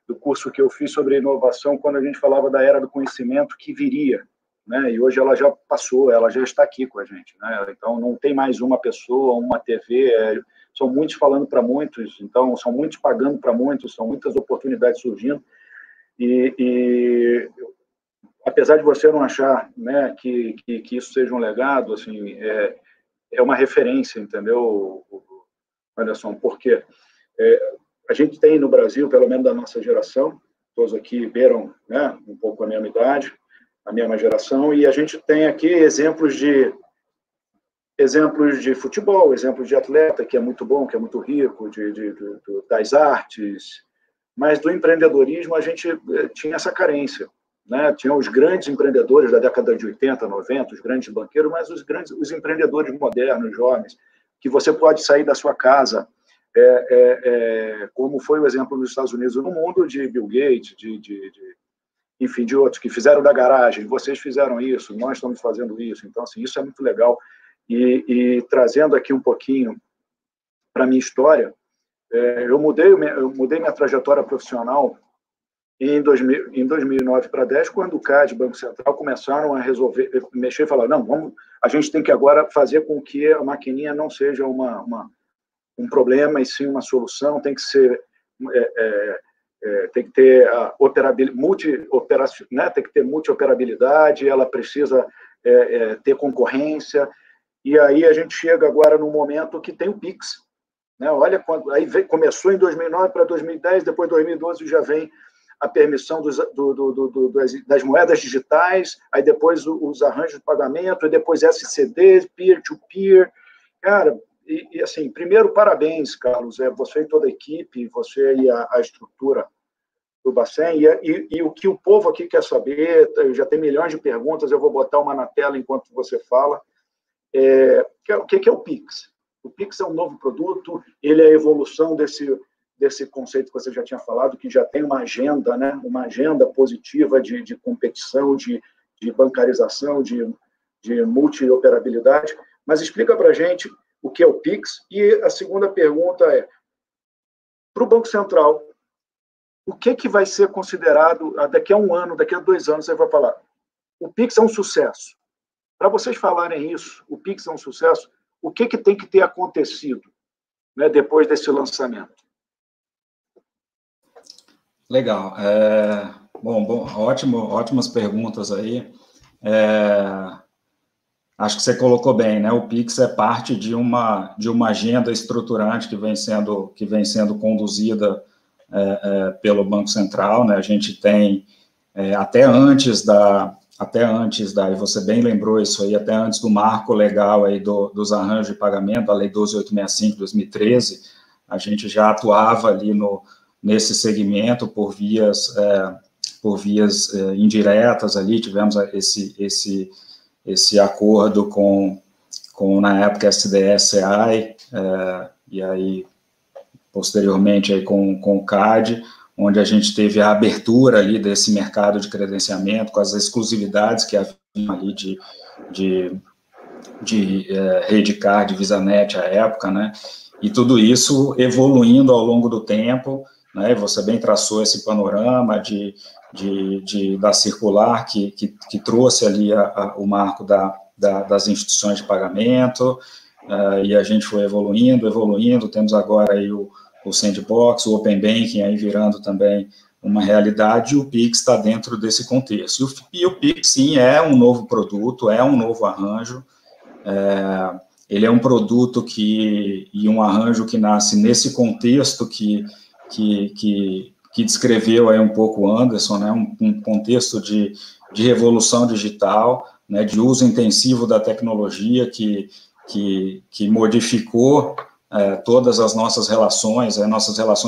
do curso que eu fiz sobre inovação, quando a gente falava da era do conhecimento que viria, né? E hoje ela já passou, ela já está aqui com a gente, né? Então não tem mais uma pessoa, uma TV, são muitos falando para muitos, então são muitos pagando para muitos, são muitas oportunidades surgindo, e apesar de você não achar, né, que isso seja um legado, assim, é uma referência, entendeu, Anderson? Porque a gente tem no Brasil, pelo menos da nossa geração, todos aqui beiram, né, um pouco a mesma idade, a mesma geração, e a gente tem aqui exemplos de futebol, exemplos de atleta, que é muito bom, que é muito rico, das artes, mas do empreendedorismo a gente tinha essa carência, né? Tinha os grandes empreendedores da década de 80, 90, os grandes banqueiros, mas os empreendedores modernos, jovens, que você pode sair da sua casa, como foi o exemplo nos Estados Unidos, no mundo de Bill Gates, enfim, de outros que fizeram da garagem, vocês fizeram isso, nós estamos fazendo isso, então, assim, isso é muito legal. E trazendo aqui um pouquinho para a minha história, eu mudei minha trajetória profissional em 2009 para 2010, quando o CAD e o Banco Central começaram a mexer e falar, não, a gente tem que agora fazer com que a maquininha não seja um problema, e sim uma solução, tem que ser... tem que ter multi-operabilidade, ela precisa ter concorrência, e aí a gente chega agora num momento que tem o Pix, né? Olha, começou em 2009 para 2010, depois 2012 já vem a permissão das moedas digitais, aí depois os arranjos de pagamento, e depois SCD, peer-to-peer. Cara, e assim, primeiro, parabéns, Carlos, você e toda a equipe, você e a estrutura do Bacen, e o que o povo aqui quer saber, já tem milhões de perguntas, eu vou botar uma na tela enquanto você fala. O que é o Pix? O Pix é um novo produto, ele é a evolução desse conceito que você já tinha falado, que já tem uma agenda, né? Uma agenda positiva de competição, de bancarização, de multioperabilidade. Mas explica para a gente o que é o Pix. E a segunda pergunta é, para o Banco Central, o que vai ser considerado, daqui a 1 ano, daqui a 2 anos, você vai falar, o Pix é um sucesso. Para vocês falarem isso, o Pix é um sucesso, o que tem que ter acontecido, né, depois desse lançamento? Legal. Ótimas perguntas aí. Acho que você colocou bem, né? O Pix é parte de uma agenda estruturante que vem sendo conduzida pelo Banco Central, né? A gente tem, até antes da, e você bem lembrou isso aí, até antes do marco legal aí dos arranjos de pagamento, a Lei 12.865 de 2013, a gente já atuava ali nesse segmento por vias indiretas ali, tivemos esse acordo com na época, SDE-SEAI, e aí, posteriormente, aí com o CAD, onde a gente teve a abertura ali desse mercado de credenciamento, com as exclusividades que haviam ali de Redcard, VisaNet à época, né? E tudo isso evoluindo ao longo do tempo, né? Você bem traçou esse panorama da circular que trouxe ali o marco das instituições de pagamento, e a gente foi evoluindo, temos agora aí o Sandbox, o Open Banking aí virando também uma realidade, e o Pix está dentro desse contexto. E o Pix, sim, é um novo produto, é um novo arranjo, ele é um produto e um arranjo que nasce nesse contexto que descreveu aí um pouco o Anderson, né, um contexto de revolução digital, né, de uso intensivo da tecnologia que modificou todas as nossas relações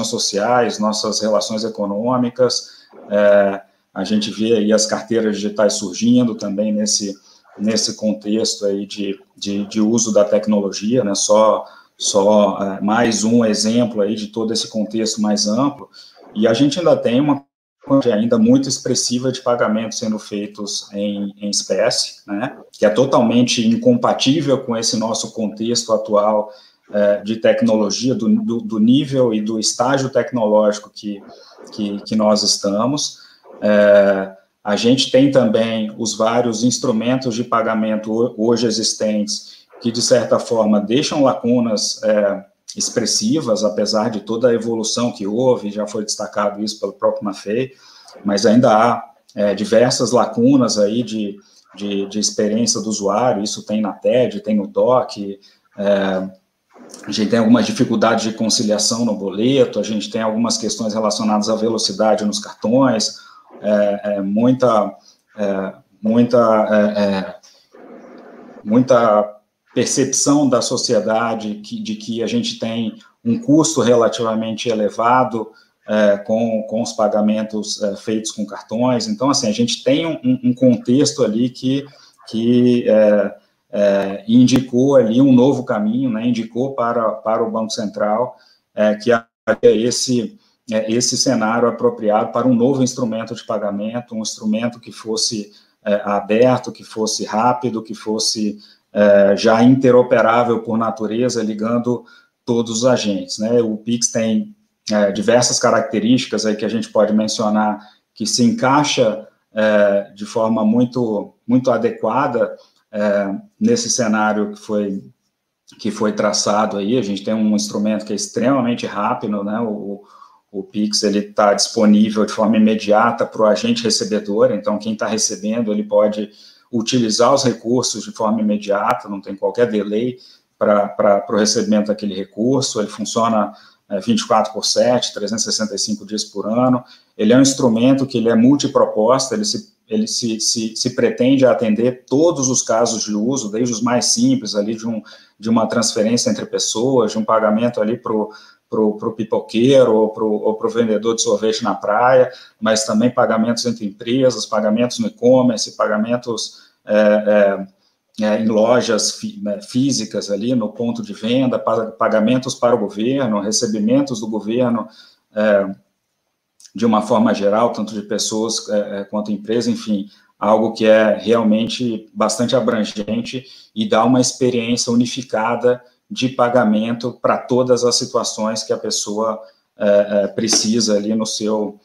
sociais, nossas relações econômicas. A gente vê aí as carteiras digitais surgindo também nesse contexto aí de uso da tecnologia, né, só mais um exemplo aí de todo esse contexto mais amplo, e a gente ainda tem uma quantidade ainda muito expressiva de pagamentos sendo feitos em espécie, né, que é totalmente incompatível com esse nosso contexto atual de tecnologia, do nível e do estágio tecnológico que nós estamos. A gente tem também os vários instrumentos de pagamento hoje existentes que, de certa forma, deixam lacunas expressivas, apesar de toda a evolução que houve, já foi destacado isso pelo próprio Maffei, mas ainda há diversas lacunas aí de experiência do usuário, isso tem na TED, tem no DOC, a gente tem algumas dificuldades de conciliação no boleto, a gente tem algumas questões relacionadas à velocidade nos cartões, muita percepção da sociedade de que a gente tem um custo relativamente elevado com os pagamentos feitos com cartões. Então, assim, a gente tem um contexto ali que indicou ali um novo caminho, né, indicou para o Banco Central que esse cenário apropriado para um novo instrumento de pagamento, um instrumento que fosse aberto, que fosse rápido, que fosse já interoperável por natureza, ligando todos os agentes, né? O Pix tem diversas características aí que a gente pode mencionar que se encaixa de forma muito adequada nesse cenário que foi traçado aí. A gente tem um instrumento que é extremamente rápido, né? O Pix ele está disponível de forma imediata para o agente recebedor, então quem está recebendo ele pode utilizar os recursos de forma imediata, não tem qualquer delay para o recebimento daquele recurso. Ele funciona 24/7, 365 dias por ano. Ele é um instrumento que ele é multiproposta, ele se pretende atender todos os casos de uso, desde os mais simples, ali de uma transferência entre pessoas, de um pagamento ali para o pipoqueiro ou para o vendedor de sorvete na praia, mas também pagamentos entre empresas, pagamentos no e-commerce, pagamentos em lojas físicas ali, no ponto de venda, pagamentos para o governo, recebimentos do governo de uma forma geral, tanto de pessoas quanto empresas, enfim, algo que é realmente bastante abrangente e dá uma experiência unificada de pagamento para todas as situações que a pessoa precisa ali no seu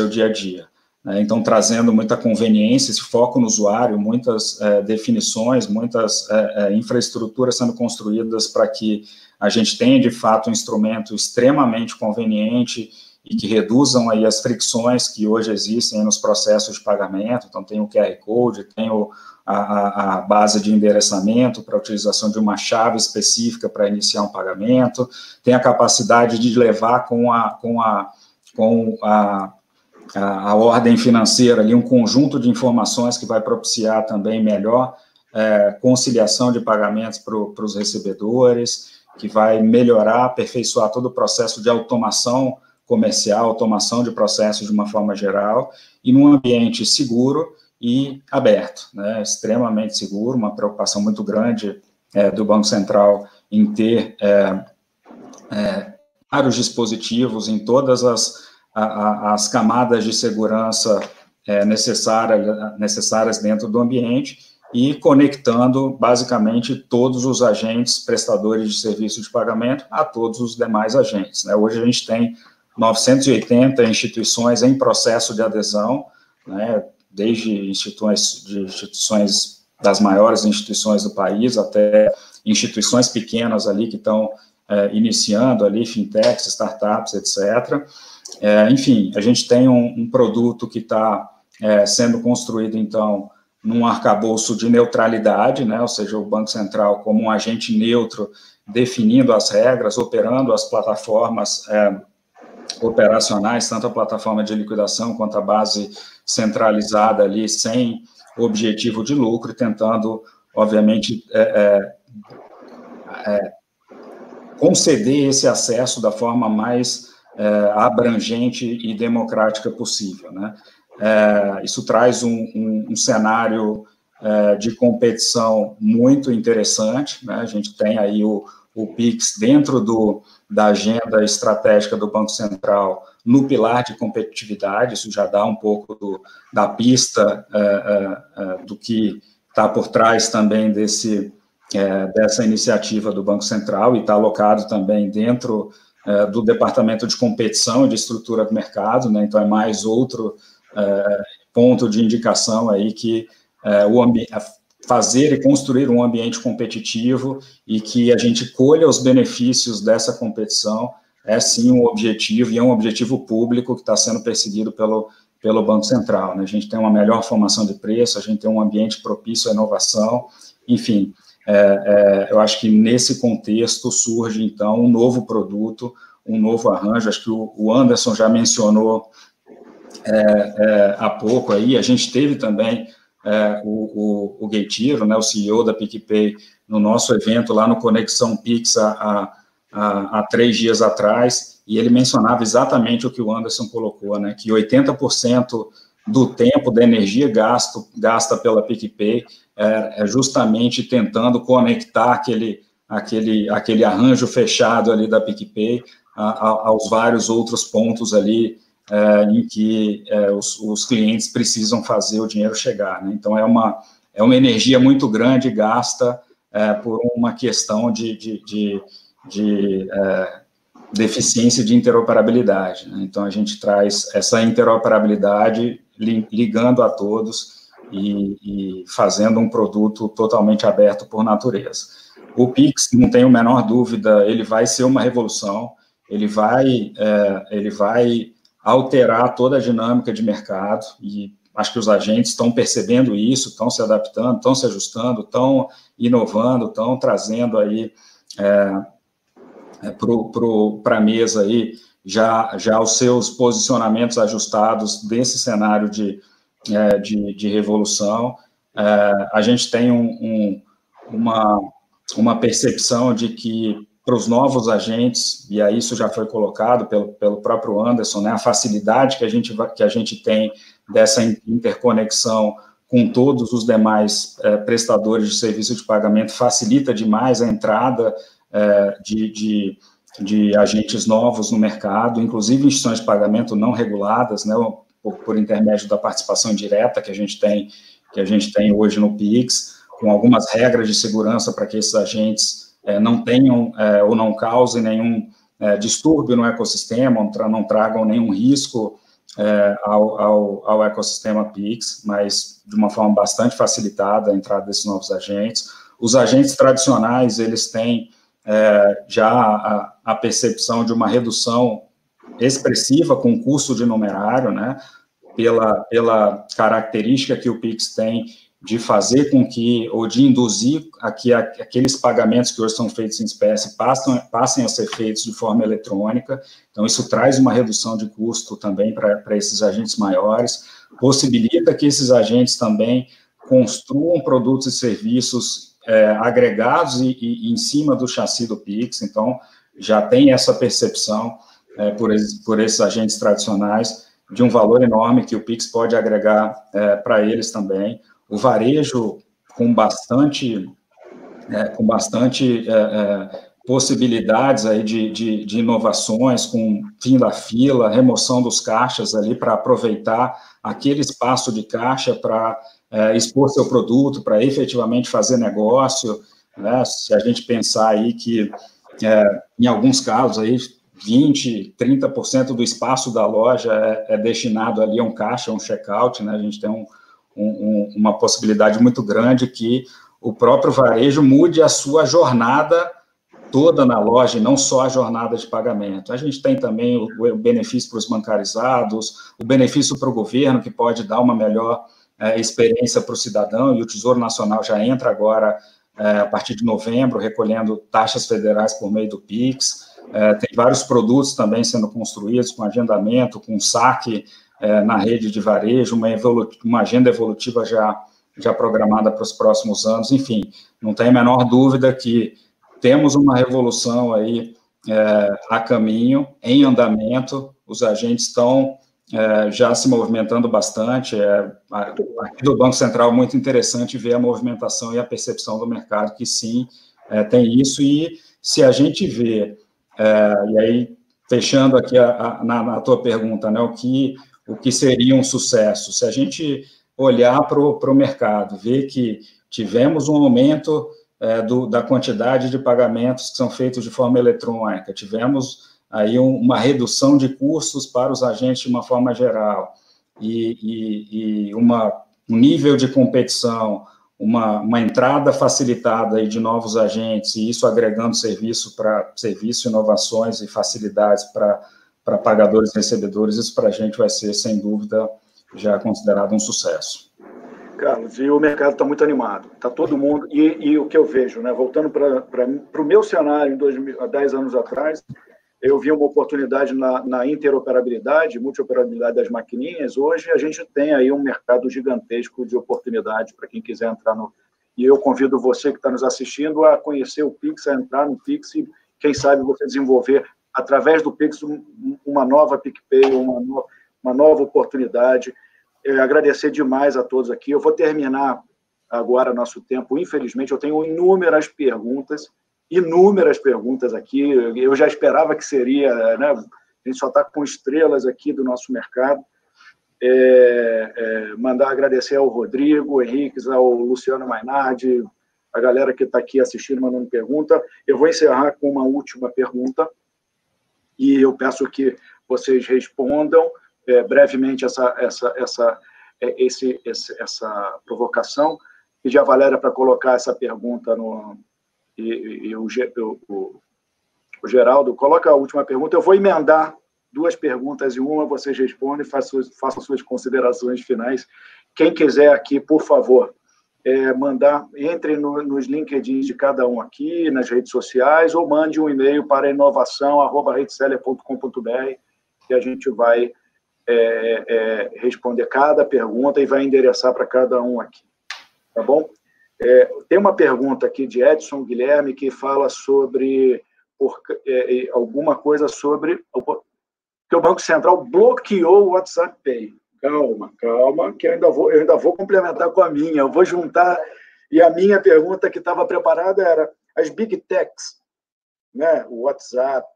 dia a dia. Então, trazendo muita conveniência, esse foco no usuário, muitas definições, muitas infraestruturas sendo construídas para que a gente tenha, de fato, um instrumento extremamente conveniente e que reduzam aí as fricções que hoje existem nos processos de pagamento. Então, tem o QR Code, tem a base de endereçamento para a utilização de uma chave específica para iniciar um pagamento, tem a capacidade de levar com a ordem financeira ali um conjunto de informações que vai propiciar também melhor conciliação de pagamentos para os recebedores, que vai melhorar, aperfeiçoar todo o processo de automação comercial, automação de processos de uma forma geral, e num ambiente seguro e aberto, né, extremamente seguro, uma preocupação muito grande do Banco Central em ter vários dispositivos em todas as camadas de segurança necessárias dentro do ambiente e conectando, basicamente, todos os agentes prestadores de serviço de pagamento a todos os demais agentes, né. Hoje a gente tem 980 instituições em processo de adesão, né, desde instituições das maiores instituições do país até instituições pequenas ali que estão iniciando ali, fintechs, startups, etc. Enfim, a gente tem um produto que está sendo construído, então, num arcabouço de neutralidade, né, ou seja, o Banco Central como um agente neutro, definindo as regras, operando as plataformas operacionais, tanto a plataforma de liquidação quanto a base centralizada ali, sem objetivo de lucro, e tentando, obviamente, conceder esse acesso da forma mais abrangente e democrática possível, né? Isso traz um cenário de competição muito interessante, né? A gente tem aí o Pix dentro da agenda estratégica do Banco Central no pilar de competitividade. Isso já dá um pouco da pista do que está por trás também dessa iniciativa do Banco Central, e está alocado também dentro do Departamento de Competição e de Estrutura do Mercado, né? Então é mais outro ponto de indicação aí que fazer e construir um ambiente competitivo e que a gente colha os benefícios dessa competição é sim um objetivo, e é um objetivo público que está sendo perseguido pelo Banco Central, né? A gente tem uma melhor formação de preço, a gente tem um ambiente propício à inovação, enfim, eu acho que nesse contexto surge, então, um novo produto, um novo arranjo. Acho que o Anderson já mencionou há pouco aí, a gente teve também o Gueitiro, né, o CEO da PicPay, no nosso evento lá no Conexão Pix há 3 dias atrás, e ele mencionava exatamente o que o Anderson colocou, né, que 80% do tempo, da energia gasta pela PicPay é justamente tentando conectar aquele arranjo fechado ali da PicPay aos vários outros pontos ali em que os clientes precisam fazer o dinheiro chegar, né? Então, é uma energia muito grande gasta por uma questão de deficiência de interoperabilidade, né? Então, a gente traz essa interoperabilidade ligando a todos e fazendo um produto totalmente aberto por natureza. O Pix, não tenho a menor dúvida, ele vai ser uma revolução, ele vai alterar toda a dinâmica de mercado, e acho que os agentes estão percebendo isso, estão se adaptando, estão se ajustando, estão inovando, estão trazendo aí para a mesa aí já os seus posicionamentos ajustados desse cenário de revolução. A gente tem uma percepção de que para os novos agentes, e aí isso já foi colocado pelo próprio Anderson, né, a facilidade que a gente tem dessa interconexão com todos os demais prestadores de serviço de pagamento facilita demais a entrada de agentes novos no mercado, inclusive instituições de pagamento não reguladas, né, por intermédio da participação direta que a gente tem hoje no Pix, com algumas regras de segurança para que esses agentes não tenham ou não causem nenhum distúrbio no ecossistema, não tragam nenhum risco ao ecossistema Pix, mas de uma forma bastante facilitada a entrada desses novos agentes. Os agentes tradicionais, eles têm já a percepção de uma redução expressiva com o custo de numerário, né, pela característica que o Pix tem de fazer com que, ou de induzir a que aqueles pagamentos que hoje são feitos em espécie passem a ser feitos de forma eletrônica. Então, isso traz uma redução de custo também para esses agentes maiores, possibilita que esses agentes também construam produtos e serviços agregados e em cima do chassi do Pix. Então, já tem essa percepção por esses agentes tradicionais de um valor enorme que o Pix pode agregar para eles também. O varejo com bastante possibilidades aí de inovações, com fim da fila, remoção dos caixas ali para aproveitar aquele espaço de caixa para expor seu produto, para efetivamente fazer negócio, né? Se a gente pensar aí que, em alguns casos, aí 20%, 30% do espaço da loja é destinado ali a um caixa, a um checkout, né? A gente tem uma possibilidade muito grande que o próprio varejo mude a sua jornada toda na loja, e não só a jornada de pagamento. A gente tem também o benefício para os bancarizados, o benefício para o governo, que pode dar uma melhor experiência para o cidadão, e o Tesouro Nacional já entra agora, a partir de novembro, recolhendo taxas federais por meio do Pix. Tem vários produtos também sendo construídos com agendamento, com saque na rede de varejo, uma agenda evolutiva já programada para os próximos anos. Enfim, não tem a menor dúvida que temos uma revolução aí a caminho, em andamento. Os agentes estão já se movimentando bastante. Aqui do Banco Central, muito interessante ver a movimentação e a percepção do mercado, que sim, tem isso. E se a gente vê, e aí, fechando aqui na tua pergunta, né, o que seria um sucesso? Se a gente olhar para o mercado, ver que tivemos um aumento da quantidade de pagamentos que são feitos de forma eletrônica, tivemos aí uma redução de custos para os agentes de uma forma geral, e um nível de competição, uma entrada facilitada aí de novos agentes, e isso agregando serviço, inovações e facilidades para pagadores e recebedores, isso para a gente vai ser, sem dúvida, já considerado um sucesso. Carlos, e o mercado está muito animado, está todo mundo, e o que eu vejo, né, voltando para o meu cenário há 10 anos atrás, eu vi uma oportunidade na interoperabilidade, multioperabilidade das maquininhas. Hoje a gente tem aí um mercado gigantesco de oportunidades para quem quiser entrar no... E eu convido você que está nos assistindo a conhecer o Pix, a entrar no Pix e, quem sabe, você desenvolver, através do Pix, uma nova PicPay, uma nova oportunidade. Agradecer demais a todos aqui. Eu vou terminar agora nosso tempo. Infelizmente, eu tenho inúmeras perguntas aqui. Eu já esperava que seria, né? A gente só está com estrelas aqui do nosso mercado. Mandar agradecer ao Rodrigo, ao Henrique, ao Luciano Mainardi, a galera que está aqui assistindo, mandando pergunta. Eu vou encerrar com uma última pergunta e eu peço que vocês respondam brevemente essa provocação. Pedi a Valéria para colocar essa pergunta e o Geraldo, coloca a última pergunta. Eu vou emendar 2 perguntas em uma, vocês respondem, façam suas considerações finais. Quem quiser aqui, por favor, entre nos LinkedIn de cada um aqui, nas redes sociais, ou mande um e-mail para inovação@redeseller.com.br, que a gente vai responder cada pergunta e vai endereçar para cada um aqui. Tá bom? Tem uma pergunta aqui de Edson Guilherme que fala sobre alguma coisa sobre que o Banco Central bloqueou o WhatsApp Pay. Calma, que eu ainda vou complementar com a minha. Eu vou juntar, e a minha pergunta que estava preparada era as Big Techs, né? O WhatsApp,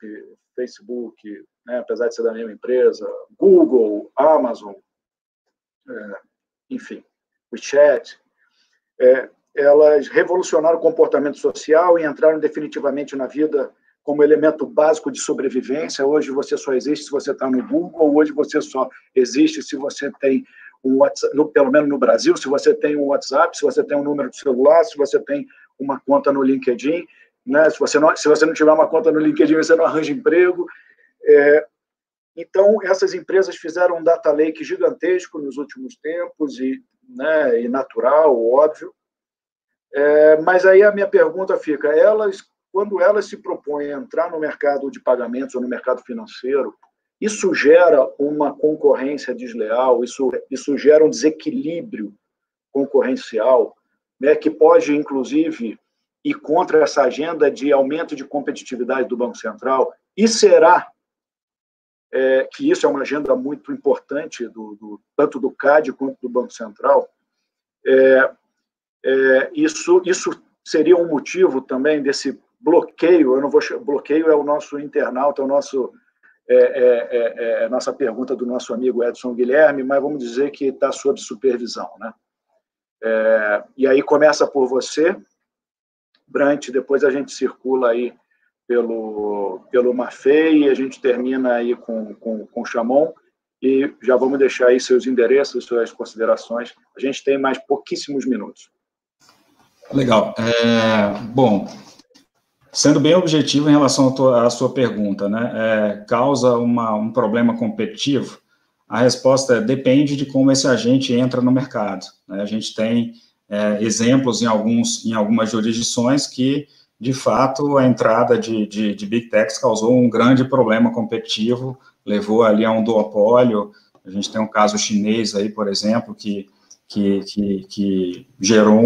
Facebook, né? Apesar de ser da mesma empresa, Google, Amazon, enfim, o chat, elas revolucionaram o comportamento social e entraram definitivamente na vida como elemento básico de sobrevivência. Hoje você só existe se você está no Google, hoje você só existe se você tem um WhatsApp, pelo menos no Brasil, se você tem um WhatsApp, se você tem um número de celular, se você tem uma conta no LinkedIn, né? Se você não tiver uma conta no LinkedIn, você não arranja emprego. Então, essas empresas fizeram um data lake gigantesco nos últimos tempos, e natural, óbvio. Mas aí a minha pergunta fica, quando elas se propõem a entrar no mercado de pagamentos ou no mercado financeiro, isso gera uma concorrência desleal, isso gera um desequilíbrio concorrencial, né, que pode, inclusive, ir contra essa agenda de aumento de competitividade do Banco Central. E será que isso é uma agenda muito importante, tanto do CAD quanto do Banco Central? Isso seria um motivo também desse bloqueio. Bloqueio é o nosso internauta, é o nosso nossa pergunta do nosso amigo Edson Guilherme, mas vamos dizer que está sob supervisão, né? E aí começa por você, Brant, depois a gente circula aí pelo Mafei e a gente termina aí com o Chamon, e já vamos deixar aí seus endereços, suas considerações. A gente tem mais pouquíssimos minutos. Legal. Bom, sendo bem objetivo em relação à sua pergunta, né? Causa um problema competitivo? A resposta depende de como esse agente entra no mercado, né? A gente tem exemplos em algumas jurisdições que, de fato, a entrada de Big Techs causou um grande problema competitivo, levou ali a um duopólio. A gente tem um caso chinês aí, por exemplo, que gerou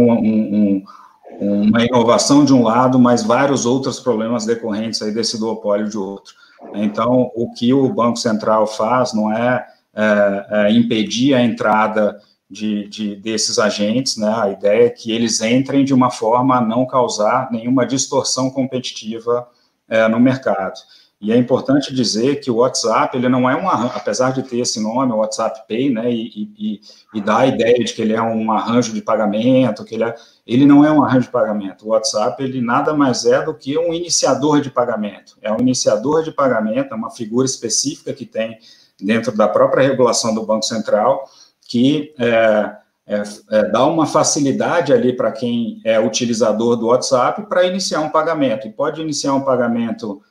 uma inovação de um lado, mas vários outros problemas decorrentes aí desse duopólio de outro. Então, o que o Banco Central faz não é impedir a entrada desses agentes, né? A ideia é que eles entrem de uma forma a não causar nenhuma distorção competitiva no mercado. E é importante dizer que o WhatsApp, ele não é apesar de ter esse nome, o WhatsApp Pay, né, e dar a ideia de que ele é um arranjo de pagamento, ele não é um arranjo de pagamento. O WhatsApp, ele nada mais é do que um iniciador de pagamento. É um iniciador de pagamento, é uma figura específica que tem dentro da própria regulação do Banco Central, que dá uma facilidade ali para quem é utilizador do WhatsApp para iniciar um pagamento. E pode iniciar um pagamento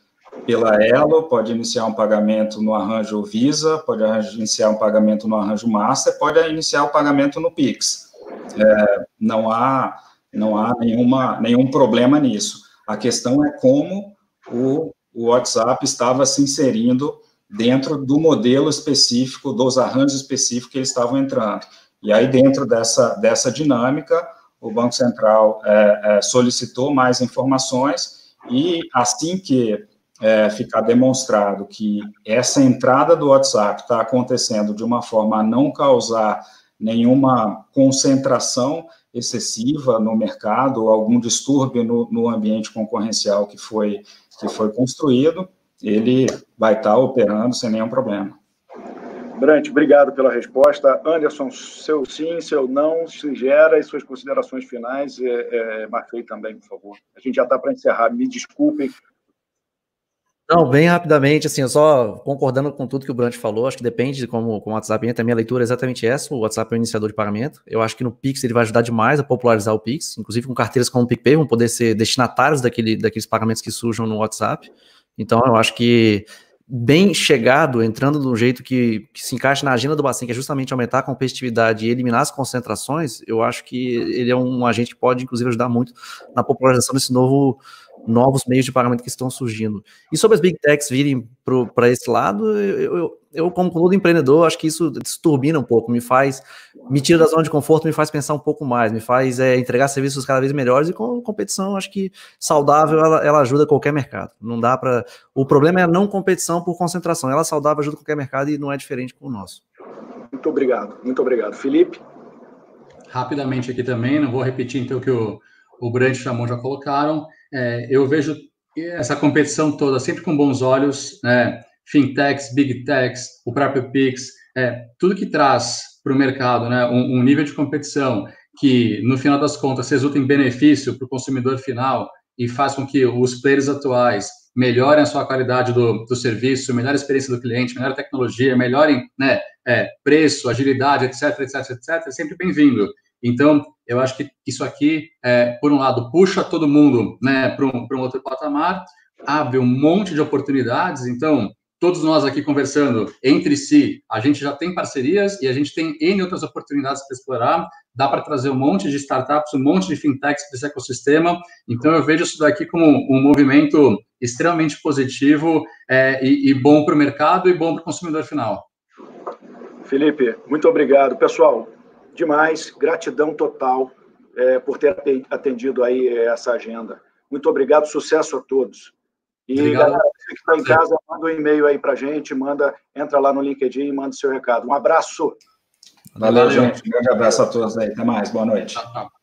pela Elo, pode iniciar um pagamento no arranjo Visa, pode iniciar um pagamento no arranjo Master, pode iniciar o pagamento no Pix. não há nenhum problema nisso. A questão é como o WhatsApp estava se inserindo dentro do modelo específico, dos arranjos específicos que eles estavam entrando. E aí, dentro dessa dinâmica, o Banco Central solicitou mais informações, e assim que ficar demonstrado que essa entrada do WhatsApp está acontecendo de uma forma a não causar nenhuma concentração excessiva no mercado, ou algum distúrbio no ambiente concorrencial que foi construído, ele vai estar operando sem nenhum problema. Brant, obrigado pela resposta. Anderson, seu sim, seu não, se gera, e suas considerações finais, Marfei também, por favor. A gente já está para encerrar, me desculpem. Não, bem rapidamente, assim, eu só concordando com tudo que o Brant falou, acho que depende de como o WhatsApp entra. A minha leitura é exatamente essa: o WhatsApp é o iniciador de pagamento. Eu acho que no Pix ele vai ajudar demais a popularizar o Pix, inclusive com carteiras como o PicPay vão poder ser destinatários daqueles pagamentos que surjam no WhatsApp. Então, eu acho que bem chegado, entrando de um jeito que se encaixa na agenda do Bacen, que é justamente aumentar a competitividade e eliminar as concentrações, eu acho que ele é um agente que pode, inclusive, ajudar muito na popularização desse novos meios de pagamento que estão surgindo. E sobre as Big Techs virem para esse lado, eu, como todo empreendedor, acho que isso turbina um pouco, me tira da zona de conforto, me faz pensar um pouco mais, me faz entregar serviços cada vez melhores, e com competição, acho que saudável, ela ajuda qualquer mercado. Não dá para... O problema é a não competição por concentração. Ela saudável ajuda qualquer mercado, e não é diferente com o nosso. Muito obrigado, muito obrigado. Felipe? Rapidamente aqui também, não vou repetir então o que o Brant e o Chamon já colocaram. Eu vejo essa competição toda sempre com bons olhos, fintechs, big techs, o próprio Pix, tudo que traz para o mercado, né, um nível de competição que, no final das contas, resulta em benefício para o consumidor final e faz com que os players atuais melhorem a sua qualidade do serviço, melhorem a experiência do cliente, melhorem a tecnologia, melhorem preço, agilidade, etc., etc., etc., é sempre bem-vindo. Então, eu acho que isso aqui, por um lado, puxa todo mundo, né, para um outro patamar, abre um monte de oportunidades. Então, todos nós aqui conversando entre si, a gente já tem parcerias e a gente tem N outras oportunidades para explorar. Dá para trazer um monte de startups, um monte de fintechs para esse ecossistema. Então, eu vejo isso daqui como um movimento extremamente positivo e bom para o mercado e bom para o consumidor final. Felipe, muito obrigado. Pessoal, demais, gratidão total por ter atendido aí essa agenda. Muito obrigado, sucesso a todos. E, obrigado. Galera, você que está em casa, manda um e-mail aí para a gente, entra lá no LinkedIn e manda seu recado. Um abraço. Valeu, gente. Um grande abraço a todos aí. Até mais. Boa noite. Tchau, tchau.